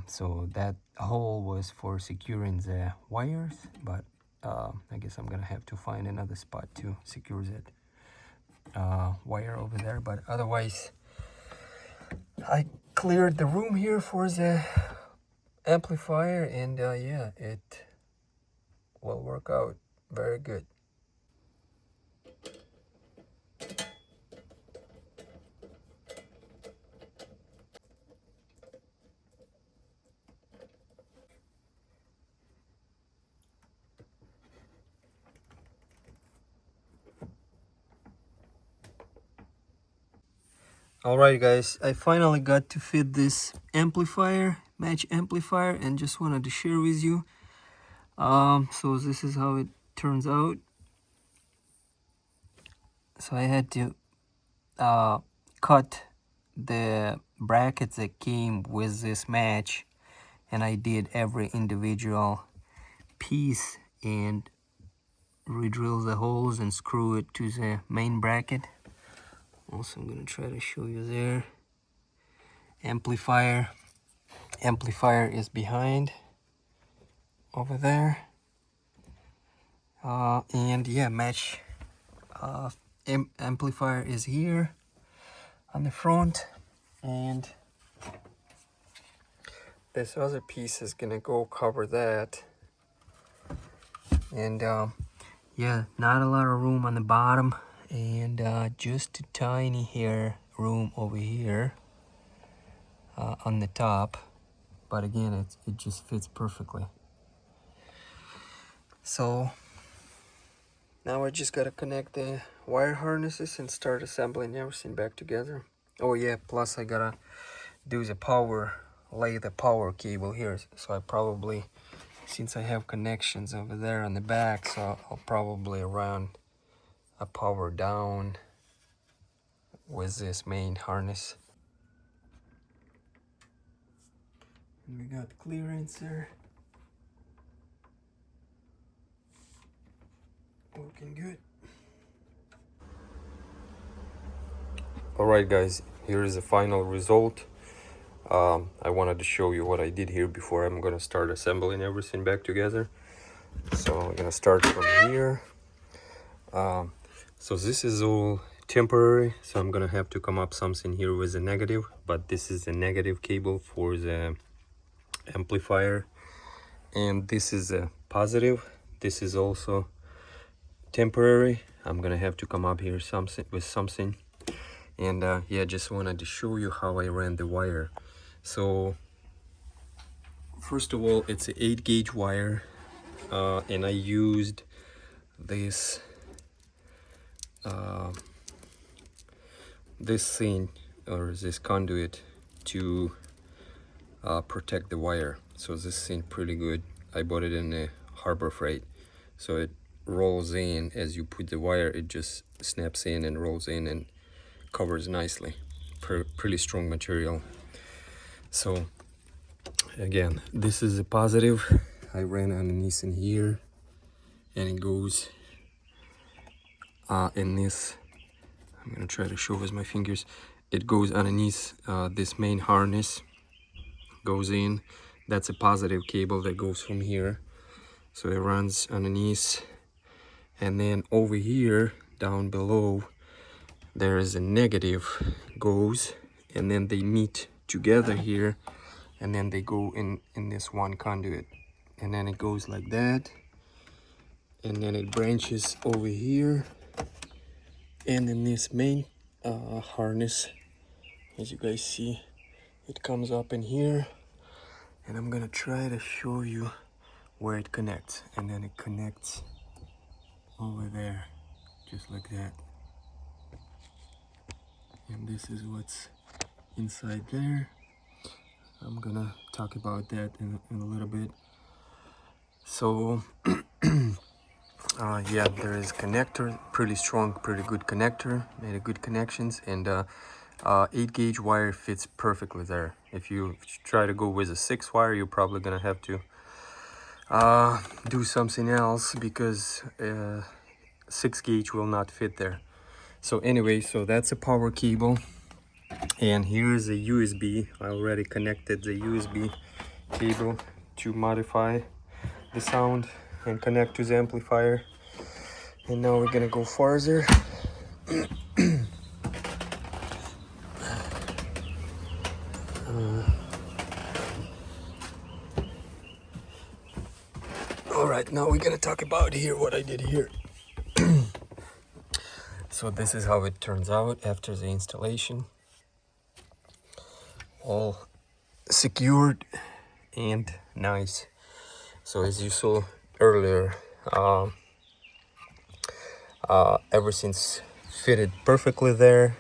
So that hole was for securing the wires, but I guess I'm gonna have to find another spot to secure that wire over there. But otherwise, I cleared the room here for the amplifier, and yeah, it will work out very good. Alright guys, I finally got to fit this amplifier, match amplifier, and just wanted to share with you. So this is how it turns out. So I had to cut the brackets that came with this match, and I did every individual piece and re-drill the holes and screw it to the main bracket. Also, I'm gonna try to show you there. Amplifier is behind over there, and yeah, match amplifier is here on the front, and this other piece is gonna go cover that. And yeah, not a lot of room on the bottom, and just a tiny hair room over here on the top, but again, it just fits perfectly. So now I just gotta connect the wire harnesses and start assembling everything back together. Oh yeah, plus I gotta do the power, lay the power cable here. So I probably, since I have connections over there on the back, so I'll probably run a power down with this main harness. And we got clearance there. Working good. Alright guys, here is the final result. I wanted to show you what I did here before I'm gonna start assembling everything back together. So I'm gonna start from here. So this is all temporary, so I'm gonna have to come up something here with a negative, but this is a negative cable for the amplifier, and this is a positive. This is also temporary. I'm gonna have to come up here with something. And yeah, just wanted to show you how I ran the wire. So first of all, it's an 8-gauge wire, and I used this this thing, or this conduit, to protect the wire. So this thing pretty good. I bought it in a Harbor Freight, so it rolls in as you put the wire. It just snaps in and rolls in and covers nicely. Pretty strong material. So again, this is a positive. I ran underneath in here, and it goes in this. I'm gonna try to show with my fingers. It goes underneath this main harness, goes in. That's a positive cable that goes from here, so it runs underneath. And then over here down below there is a negative, goes, and then they meet together here, and then they go in this one conduit, and then it goes like that, and then it branches over here, and in this main harness, as you guys see, it comes up in here, and I'm gonna try to show you where it connects, and then it connects over there, just like that. And this is what's inside there. I'm gonna talk about that in a little bit. So yeah, there is connector, pretty strong, pretty good connector, made a good connections, and 8-gauge wire fits perfectly there. If you try to go with a 6 wire, you're probably gonna have to do something else, because 6-gauge will not fit there. So anyway, so that's a power cable, and here's a USB. I already connected the USB cable to modify the sound and connect to the amplifier. And now we're gonna go farther. All right, now we're gonna talk about here what I did here. So this is how it turns out after the installation. All secured and nice. So as you saw earlier, everything's fitted perfectly there,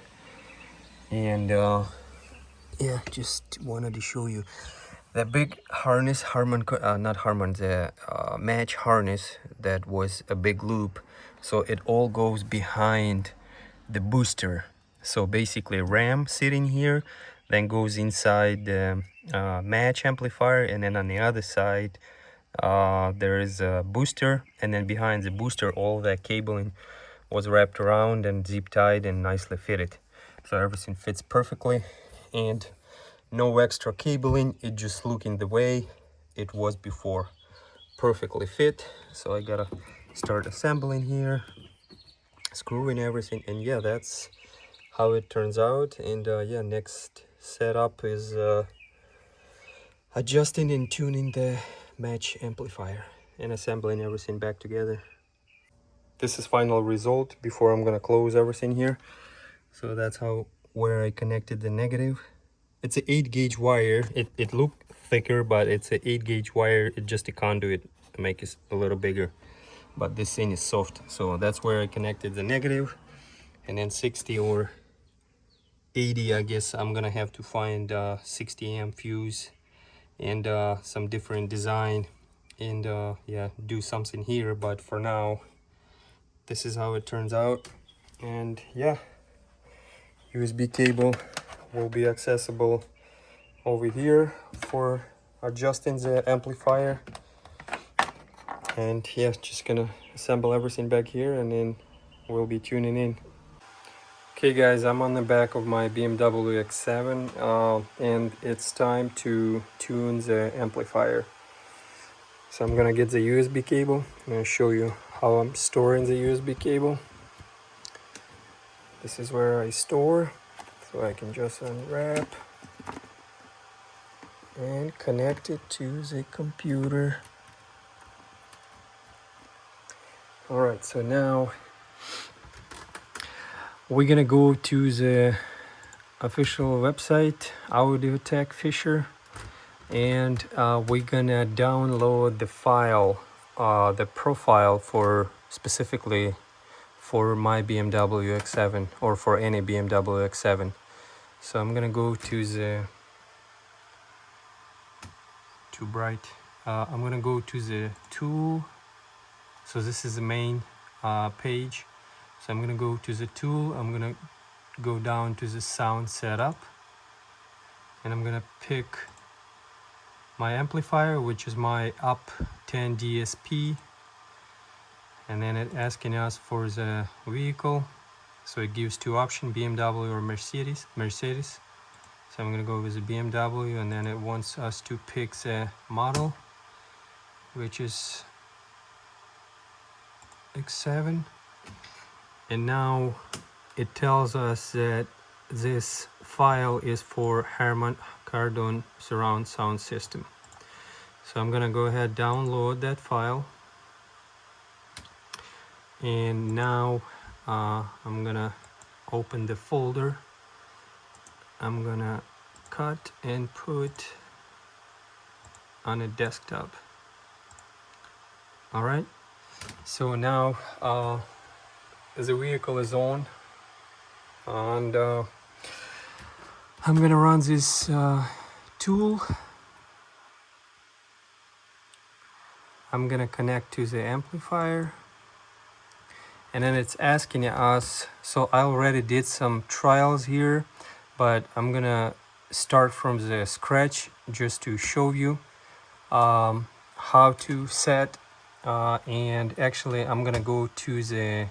and yeah, just wanted to show you the big harness, the match harness, that was a big loop. So it all goes behind the booster. So basically RAM sitting here, then goes inside the match amplifier, and then on the other side there is a booster, and then behind the booster all that cabling was wrapped around and zip tied and nicely fitted. So everything fits perfectly, and no extra cabling, it just looking the way it was before, perfectly fit. So I gotta start assembling here, screwing everything, and yeah, that's how it turns out. And yeah, next setup is adjusting and tuning the match amplifier and assembling everything back together. This is final result before I'm gonna close everything here. So that's where I connected the negative. It's an 8-gauge wire. It looked thicker, but it's an 8-gauge wire. It's just a conduit to make it a little bigger, but this thing is soft. So that's where I connected the negative. and then 60 or 80. I guess I'm gonna have to find 60 amp fuse and some different design, and yeah, do something here. But for now, this is how it turns out. And yeah, USB cable will be accessible over here for adjusting the amplifier. And yeah, just gonna assemble everything back here and then we'll be tuning in. Okay guys, I'm on the back of my BMW X7 and it's time to tune the amplifier. So I'm gonna get the USB cable. I'm gonna show you how I'm storing the USB cable. This is where I store, so I can just unwrap and connect it to the computer. Alright, so now we're gonna go to the official website, AUDIOTEC FISCHER, and we're gonna download the file, the profile for specifically for my BMW X7 or for any BMW X7. So I'm gonna go to the too bright. I'm gonna go to the tool. So this is the main page. So I'm gonna go to the tool. I'm gonna go down to the sound setup, and I'm gonna pick my amplifier, which is my up 10 DSP, and then it asking us for the vehicle. So it gives two options, BMW or Mercedes. So I'm gonna go with the BMW, and then it wants us to pick the model, which is X7. And now it tells us that this file is for Harman Kardon surround sound system. So I'm gonna go ahead, download that file, and now I'm gonna open the folder. I'm gonna cut and put on a desktop. All right, so now the vehicle is on, and I'm gonna run this tool. I'm gonna connect to the amplifier, and then it's asking us, so I already did some trials here, but I'm gonna start from the scratch just to show you how to set, and actually I'm gonna go to the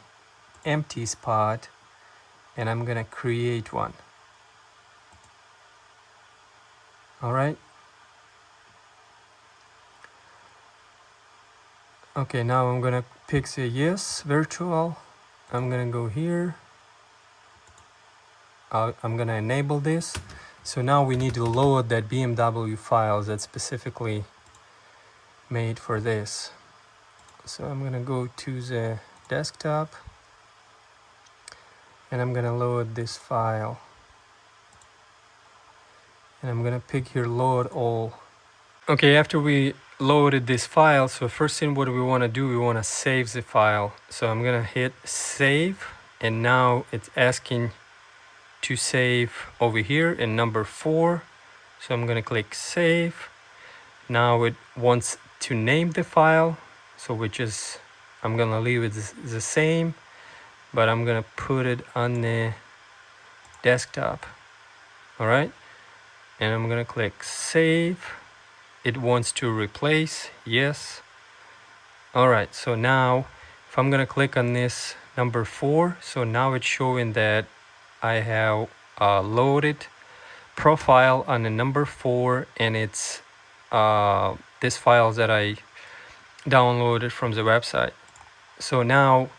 empty spot and I'm gonna create one. All right. Okay, now I'm gonna pick the yes virtual. I'm gonna go here. I'm gonna enable this. So now we need to load that BMW files that's specifically made for this. So I'm gonna go to the desktop and I'm gonna load this file. And I'm gonna pick here load all. Okay, after we loaded this file, so first thing what we want to do, we want to save the file. So I'm gonna hit save, and now it's asking to save over here in number 4. So I'm gonna click save. Now it wants to name the file, so which is, I'm gonna leave it the same, but I'm gonna put it on the desktop. All right, and I'm gonna click save. It wants to replace, yes. All right, so now if I'm gonna click on this number 4, so now it's showing that I have loaded profile on the number 4, and it's this file that I downloaded from the website. So now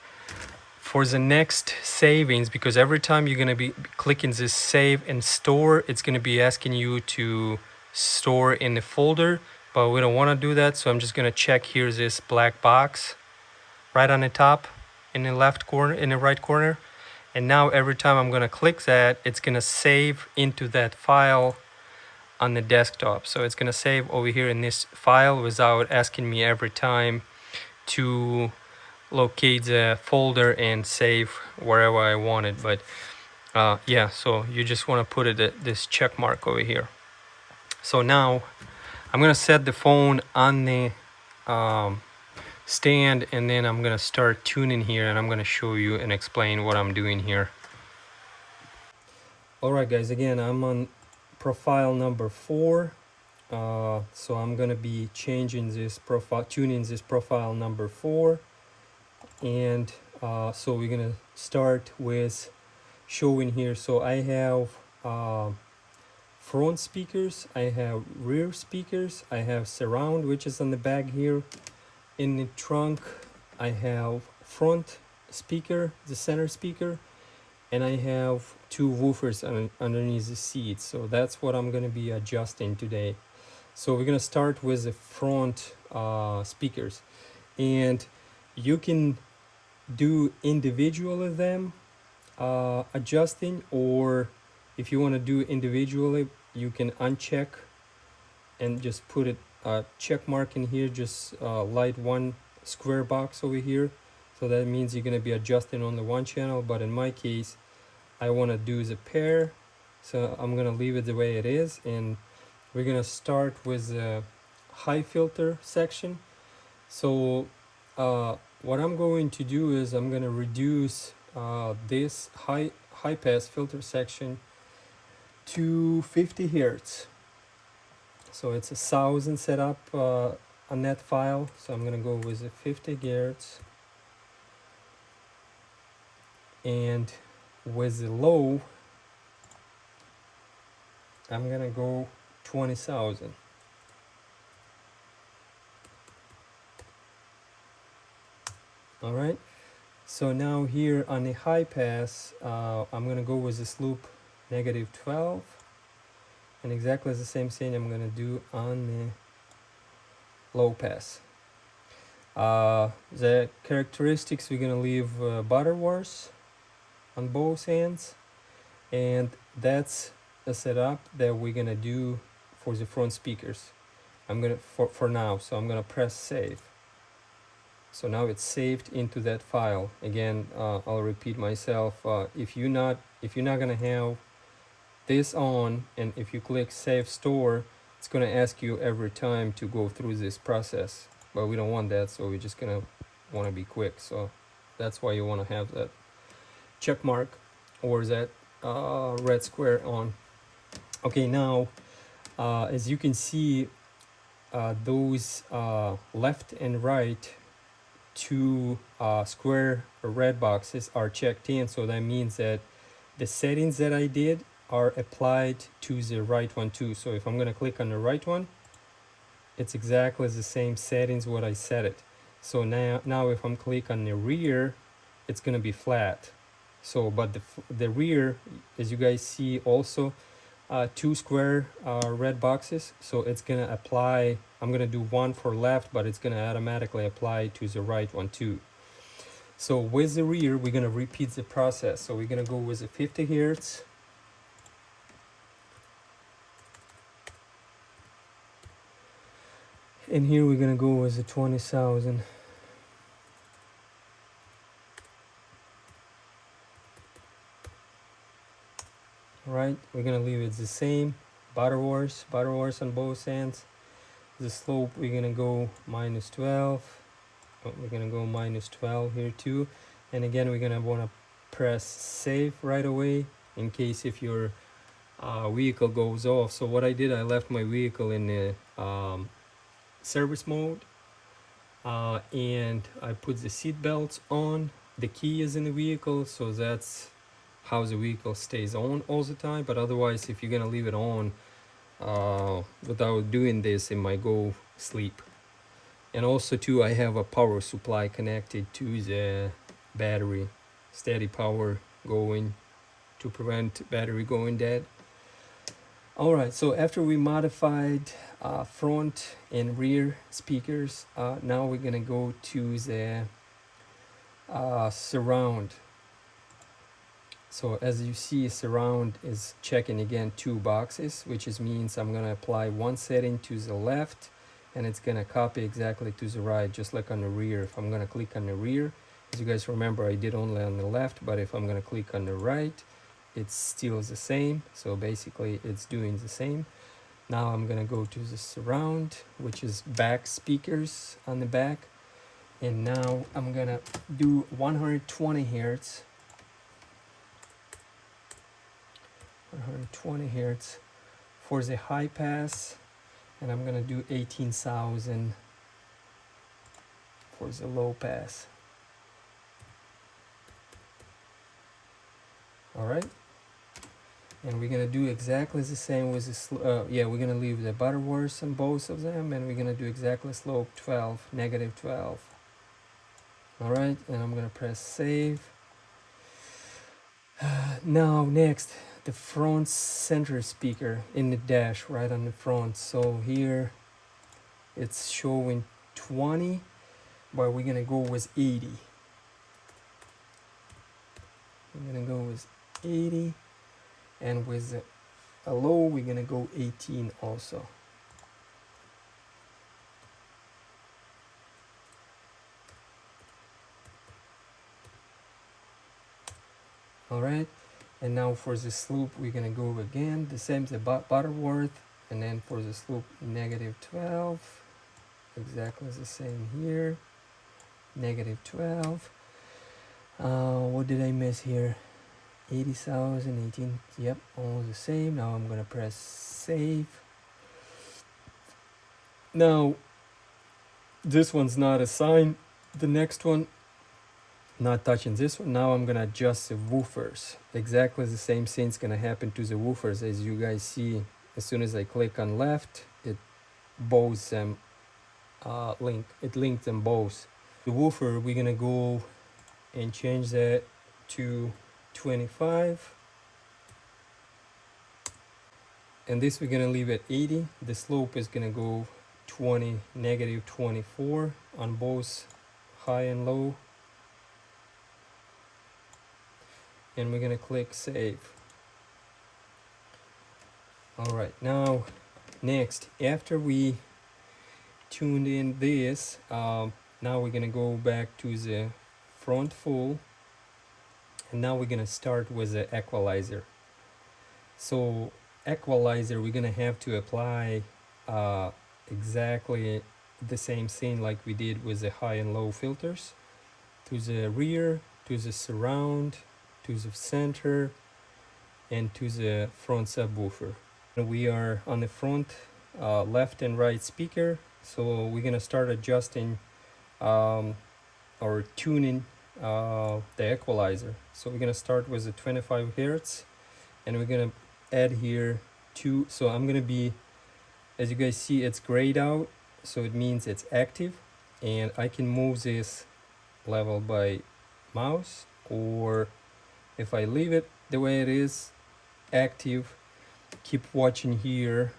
for the next savings, because every time you're gonna be clicking this save and store, it's gonna be asking you to store in the folder, but we don't want to do that. So I'm just gonna check here this black box right on the top in the left corner, in the right corner, and now every time I'm gonna click that, it's gonna save into that file on the desktop. So it's gonna save over here in this file without asking me every time to locate the folder and save wherever I want it. But yeah, so you just want to put it at this check mark over here. So now I'm gonna set the phone on the stand, and then I'm gonna start tuning here, and I'm gonna show you and explain what I'm doing here. Alright guys, again I'm on profile number 4. So I'm gonna be changing this profile, tuning this profile number 4, and so we're gonna start with showing here. So I have front speakers, I have rear speakers, I have surround, which is on the back here. In the trunk I have front speaker, the center speaker, and I have 2 woofers underneath the seat. So that's what I'm going to be adjusting today. So we're going to start with the front speakers, and you can do individually them adjusting, or if you want to do individually, you can uncheck and just put it check mark in here, just light one square box over here. So that means you're going to be adjusting on the one channel, but in my case I want to do the pair, so I'm going to leave it the way it is. And we're going to start with the high filter section. So what I'm going to do is I'm going to reduce this high pass filter section to 50 hertz. So it's 1000 setup on that file, so I'm going to go with the 50 hertz. And with the low, I'm going to go 20,000. All right, so now here on the high pass, I'm going to go with this loop -12, and exactly the same thing I'm going to do on the low pass. The characteristics, we're going to leave butterworth on both ends, and that's a setup that we're going to do for the front speakers. I'm going to for now, so I'm going to press save. So now it's saved into that file. Again, I'll repeat myself. If you're not going to have this on, and if you click save store, it's going to ask you every time to go through this process, but we don't want that, so we're just going to want to be quick. So that's why you want to have that check mark or that red square on. Okay, now as you can see, those left and right 2 square red boxes are checked in, so that means that the settings that I did are applied to the right one too. So if I'm going to click on the right one, it's exactly the same settings what I set it. So now if I'm click on the rear, it's going to be flat. So but the rear, as you guys see, also 2 square red boxes, so it's going to apply. I'm going to do one for left, but it's going to automatically apply to the right one too. So with the rear, we're going to repeat the process. So we're going to go with the 50 hertz. And here we're going to go with the 20,000. Right, we're going to leave it the same. Butterworth on both ends. The slope, we're going to go -12. We're going to go -12 here too. And again, we're going to want to press save right away in case if your vehicle goes off. So what I did, I left my vehicle in the service mode, and I put the seat belts on. The key is in the vehicle, so that's how the vehicle stays on all the time. But otherwise, if you're gonna leave it on without doing this, it might go sleep. And also too, I have a power supply connected to the battery, steady power going to prevent battery going dead. All right, so after we modified front and rear speakers, now we're gonna go to the surround. So as you see, surround is checking again 2 boxes, which means I'm gonna apply one setting to the left and it's gonna copy exactly to the right, just like on the rear. If I'm gonna click on the rear, as you guys remember, I did only on the left, but if I'm gonna click on the right, it's still the same. So basically it's doing the same. Now I'm gonna go to the surround, which is back speakers on the back, and now I'm gonna do 120 hertz. 120 hertz for the high pass, and I'm gonna do 18,000 for the low pass. All right, and we're gonna do exactly the same with the yeah, we're gonna leave the butterworth on both of them, and we're gonna do exactly slope 12, negative 12. All right, and I'm gonna press save. Now next, the front center speaker in the dash right on the front. So here it's showing 20, but we're gonna go with 80. We're gonna go with 80, and with a low we're gonna go 18 also. All right, and now for the slope we're gonna go again the same, the butterworth, and then for the slope negative 12, exactly the same here, negative 12. What did I miss here? 80,000, 18, yep, all the same. Now I'm gonna press save. Now this one's not assigned, the next one, not touching this one. Now I'm gonna adjust the woofers. Exactly the same thing's gonna happen to the woofers. As you guys see, as soon as I click on left, it both them linked them both. The woofer, we're gonna go and change that to 25, and this we're gonna leave at 80. The slope is gonna go 20, negative 24 on both high and low, and we're gonna click save. All right, now next, after we tuned in this, now we're gonna go back to the front full, and now we're gonna start with the equalizer. So equalizer, we're gonna have to apply exactly the same thing like we did with the high and low filters, to the rear, to the surround, to the center, and to the front subwoofer. We are on the front left and right speaker, so we're gonna start adjusting or tuning the equalizer. So we're gonna start with the 25 hertz, and we're gonna add here two. So I'm gonna be, as you guys see, it's grayed out, so it means it's active, and I can move this level by mouse, or if I leave it the way it is, active, keep watching here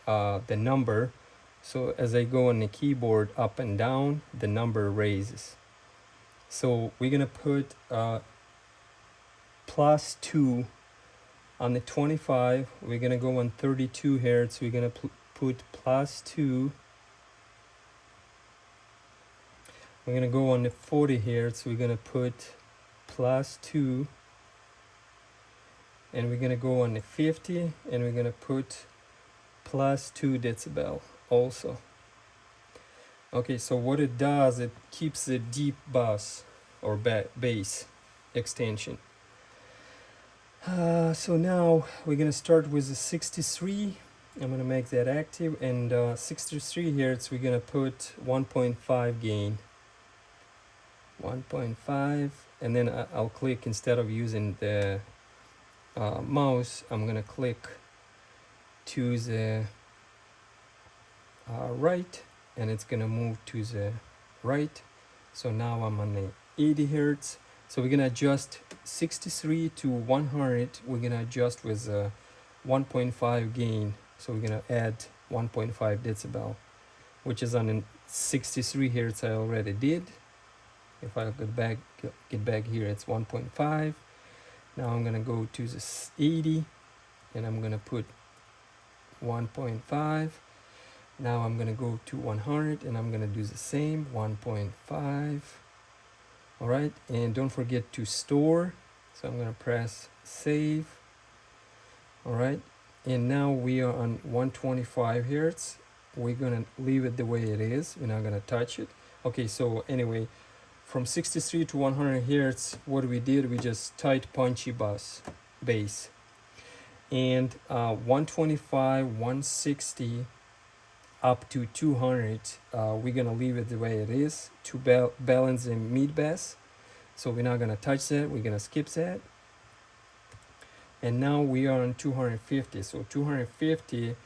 the number. So as I go on the keyboard up and down, the number raises. So we're gonna put +2 on the 25. We're gonna go on 32 hertz. We're gonna put +2. We're gonna go on the 40 hertz. We're gonna put +2. And we're gonna go on the 50, and we're gonna put +2 decibel also. Okay, so what it does, it keeps the deep bass or bass extension. So now we're gonna start with the 63. I'm gonna make that active, and 63 hertz we're gonna put 1.5 gain. 1.5, and then I'll click, instead of using the mouse, I'm gonna click to the right, and it's gonna move to the right. So now I'm on the 80 hertz. So we're gonna adjust 63 to 100. We're gonna adjust with 1.5 gain. So we're gonna add 1.5 decibel, which is on the 63 hertz I already did. If I get back here, it's 1.5. Now I'm gonna go to this 80, and I'm gonna put 1.5. Now I'm gonna go to 100 and I'm gonna do the same, 1.5. All right, and don't forget to store. So I'm gonna press save. All right, and now we are on 125 hertz. We're gonna leave it the way it is. We're not gonna touch it. Okay, so anyway, from 63 to 100 hertz, what we did, we just tight punchy bass. And 125, 160, up to 200, we're gonna leave it the way it is to balance the mid bass. So we're not gonna touch that, we're gonna skip that. And now we are on 250, so 250,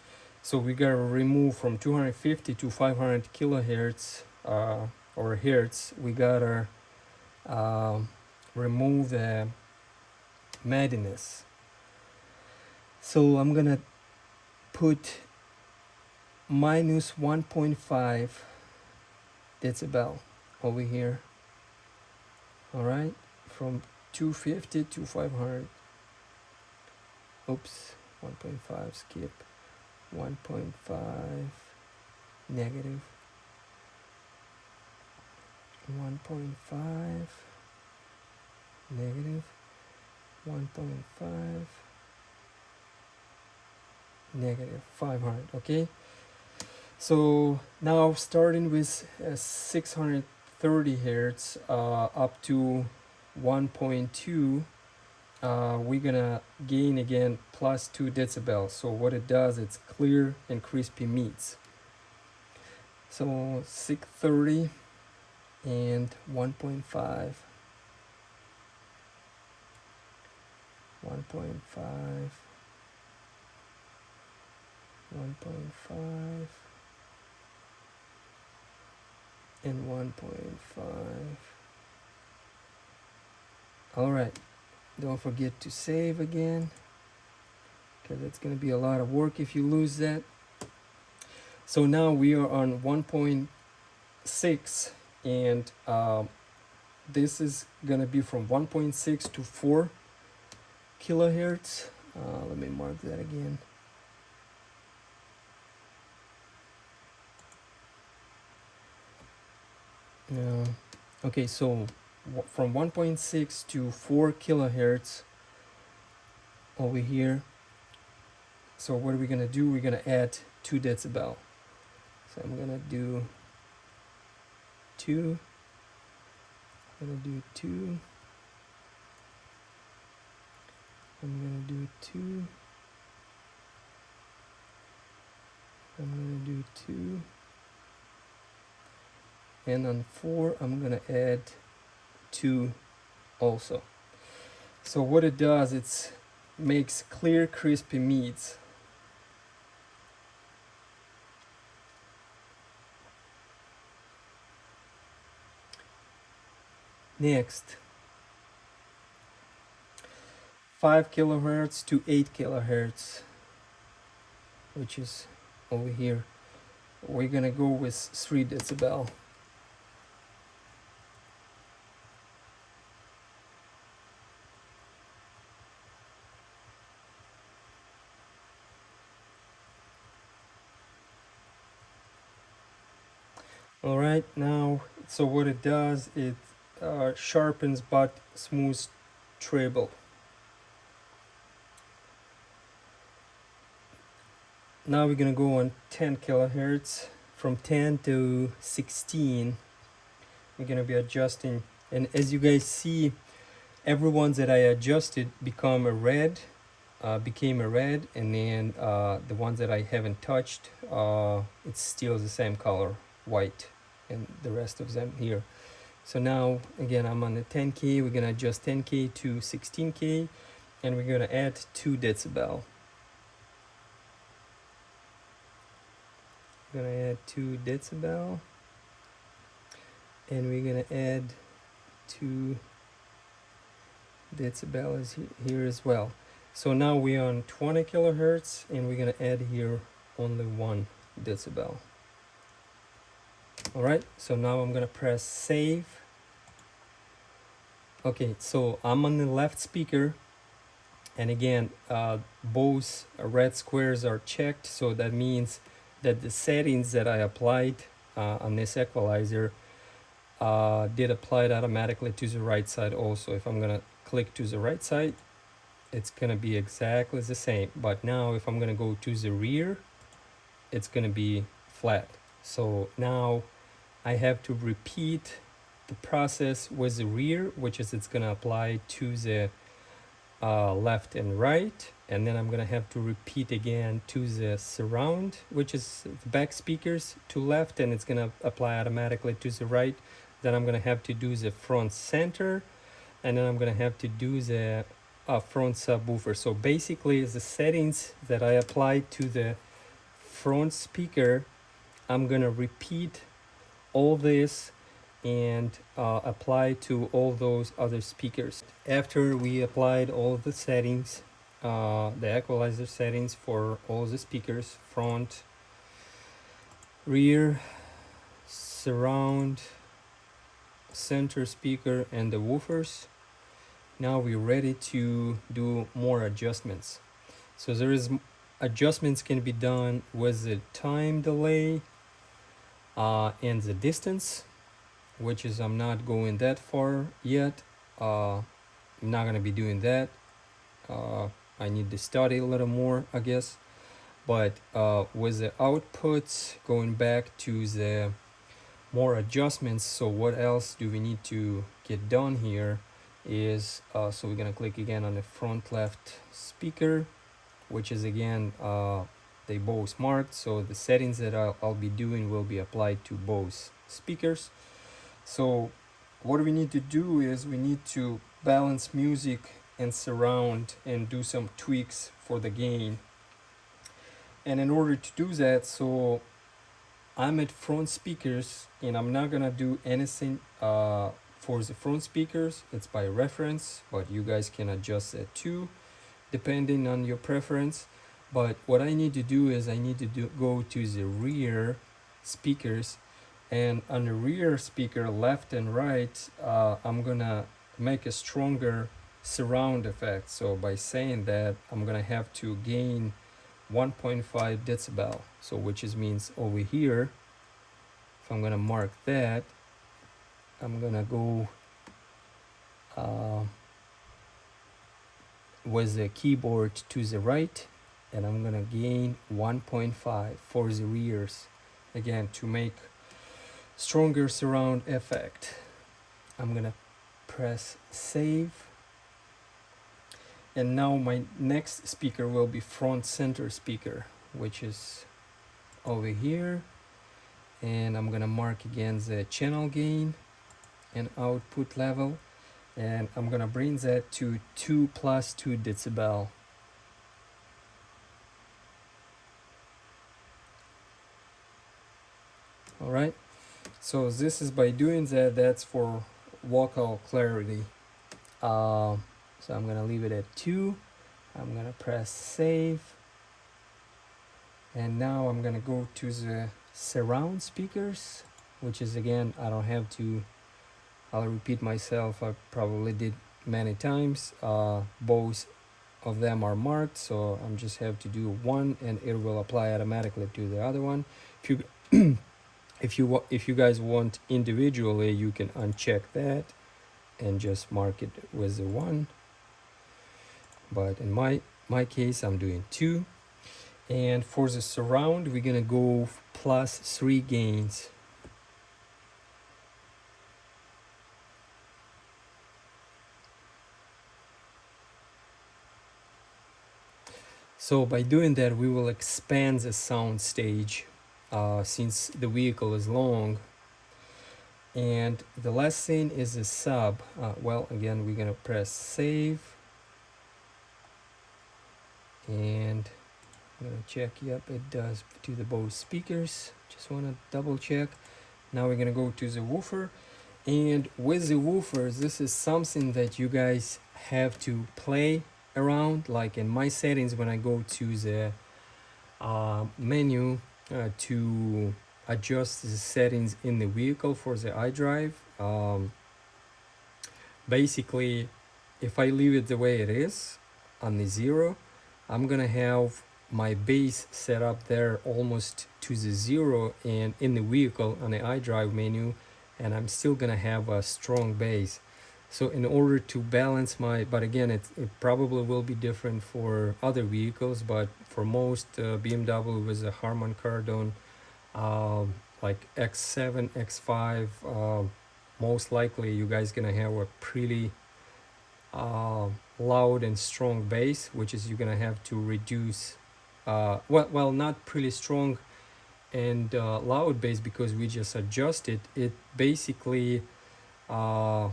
so we gotta remove from 250 to 500 kilohertz or hertz, we gotta remove the madness. So I'm gonna put minus 1.5 decibel over here. All right, from 250 to 500. Oops, 1.5, skip. 1.5 negative. 1.5 negative. 1.5 negative 500. Okay, so now starting with 630 hertz up to 1.2, we're gonna gain again plus 2 decibels. So what it does, it's clear and crispy meats. So 630 and 1.5, 1.5, 1.5, and 1.5. All right, don't forget to save again, because it's going to be a lot of work if you lose that. So now we are on 1.6, and this is going to be from 1.6 to 4 kilohertz. Let me mark that again. Okay, so from 1.6 to 4 kilohertz over here. So what are we gonna do? We're gonna add 2 decibel. So I'm gonna do 2. I'm gonna do 2. I'm gonna do 2. I'm gonna do 2. And on 4, I'm gonna add 2 also. So what it does, it makes clear, crispy meats. Next, 5 kilohertz to 8 kilohertz, which is over here. We're gonna go with 3 decibel. All right, now, so what it does, it sharpens but smooths treble. Now we're gonna go on 10 kilohertz. From 10 to 16, we're gonna be adjusting. And as you guys see, every one that I adjusted became a red, and then the ones that I haven't touched, it's still the same color, white, and the rest of them here. So now, again, I'm on the 10K. We're gonna adjust 10K to 16K, and we're gonna add 2 decibel. We're gonna add 2 decibel, and we're gonna add 2 decibel is here as well. So now we're on 20 kilohertz, and we're gonna add here only 1 decibel. All right, so now I'm gonna press save. Okay, so I'm on the left speaker, and again, both red squares are checked, so that means that the settings that I applied on this equalizer did apply it automatically to the right side also. If I'm gonna click to the right side, it's gonna be exactly the same. But now if I'm gonna go to the rear, it's gonna be flat. So now I have to repeat the process with the rear, which is it's gonna apply to the left and right, and then I'm gonna have to repeat again to the surround, which is the back speakers to left, and it's gonna apply automatically to the right. Then I'm gonna have to do the front center, and then I'm gonna have to do the front subwoofer. So basically the settings that I applied to the front speaker, I'm gonna repeat all this and apply to all those other speakers. After we applied all the settings, the equalizer settings for all the speakers, front, rear, surround, center speaker, and the woofers, now we're ready to do more adjustments. So there is adjustments can be done with the time delay and the distance, which is I'm not going that far yet. I'm not gonna be doing that. I need to study a little more, I guess. But with the outputs, going back to the more adjustments, so what else do we need to get done here is, so we're gonna click again on the front left speaker, which is again, they both marked, so the settings that I'll be doing will be applied to both speakers. So what we need to do is we need to balance music and surround and do some tweaks for the gain. And in order to do that, so I'm at front speakers and I'm not gonna do anything for the front speakers. It's by reference, but you guys can adjust it too depending on your preference. But what I need to do is I need to go to the rear speakers, and on the rear speaker left and right, I'm gonna make a stronger surround effect. So by saying that, I'm gonna have to gain 1.5 decibel, so which is means over here, if I'm gonna mark that, I'm gonna go with the keyboard to the right, and I'm gonna gain 1.5 for the rears, again to make stronger surround effect. I'm gonna press save, and now my next speaker will be front center speaker, which is over here, and I'm gonna mark again the channel gain and output level, and I'm gonna bring that to 2 + 2 decibel. All right, so this is by doing that, that's for vocal clarity. So I'm gonna leave it at 2. I'm gonna press save, and now I'm gonna go to the surround speakers, which is again, I don't have to, I'll repeat myself, I probably did many times. Both of them are marked, so I'm just have to do one and it will apply automatically to the other one. If you if you guys want individually, you can uncheck that and just mark it with the 1, but in my case I'm doing 2. And for the surround, we're gonna go +3 gains. So by doing that, we will expand the sound stage since the vehicle is long. And the last thing is a sub. Well, again, we're gonna press save, and I'm gonna check. Yep, it does to the both speakers. Just want to double check. Now we're gonna go to the woofer, and with the woofers, this is something that you guys have to play around. Like in my settings, when I go to the menu to adjust the settings in the vehicle for the iDrive, basically if I leave it the way it is on the 0, I'm gonna have my bass set up there almost to the zero and in the vehicle on the iDrive menu, and I'm still gonna have a strong bass. So in order to balance my, but again, it probably will be different for other vehicles, but for most BMW with a Harman Kardon, like X7, X5, most likely you guys gonna have a pretty loud and strong bass, which is you're gonna have to reduce, well, not pretty strong and loud bass because we just adjusted it. Basically, how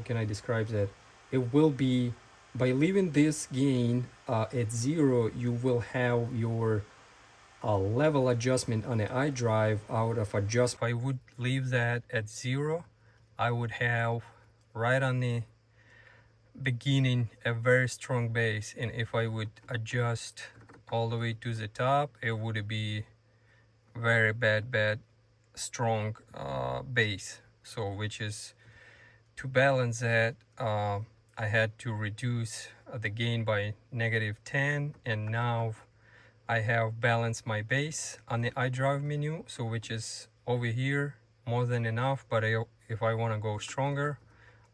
can I describe that? It will be, by leaving this gain at zero, you will have your level adjustment on the iDrive out of adjust. If I would leave that at zero, I would have right on the beginning a very strong bass, and if I would adjust all the way to the top, it would be very bad strong bass. So which is, to balance that, I had to reduce the gain by -10, and now I have balanced my bass on the iDrive menu, so which is over here more than enough. But if I want to go stronger,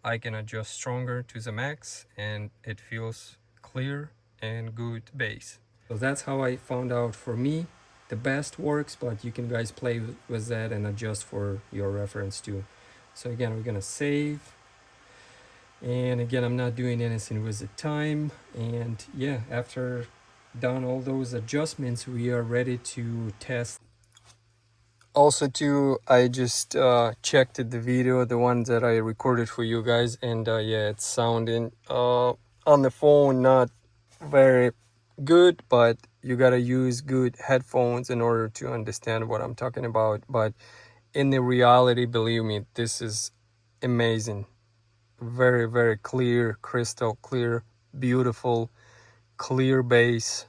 I can adjust stronger to the max, and it feels clear and good bass. So that's how I found out for me the best works, but you can guys play with that and adjust for your reference too. So again, we're gonna save, and again, I'm not doing anything with the time, and yeah, after done all those adjustments, we are ready to test. Also too, I just checked the video, the one that I recorded for you guys, and yeah, it's sounding on the phone not very good, but you gotta use good headphones in order to understand what I'm talking about. But in the reality, believe me, this is amazing. Very clear, crystal clear, beautiful, clear bass.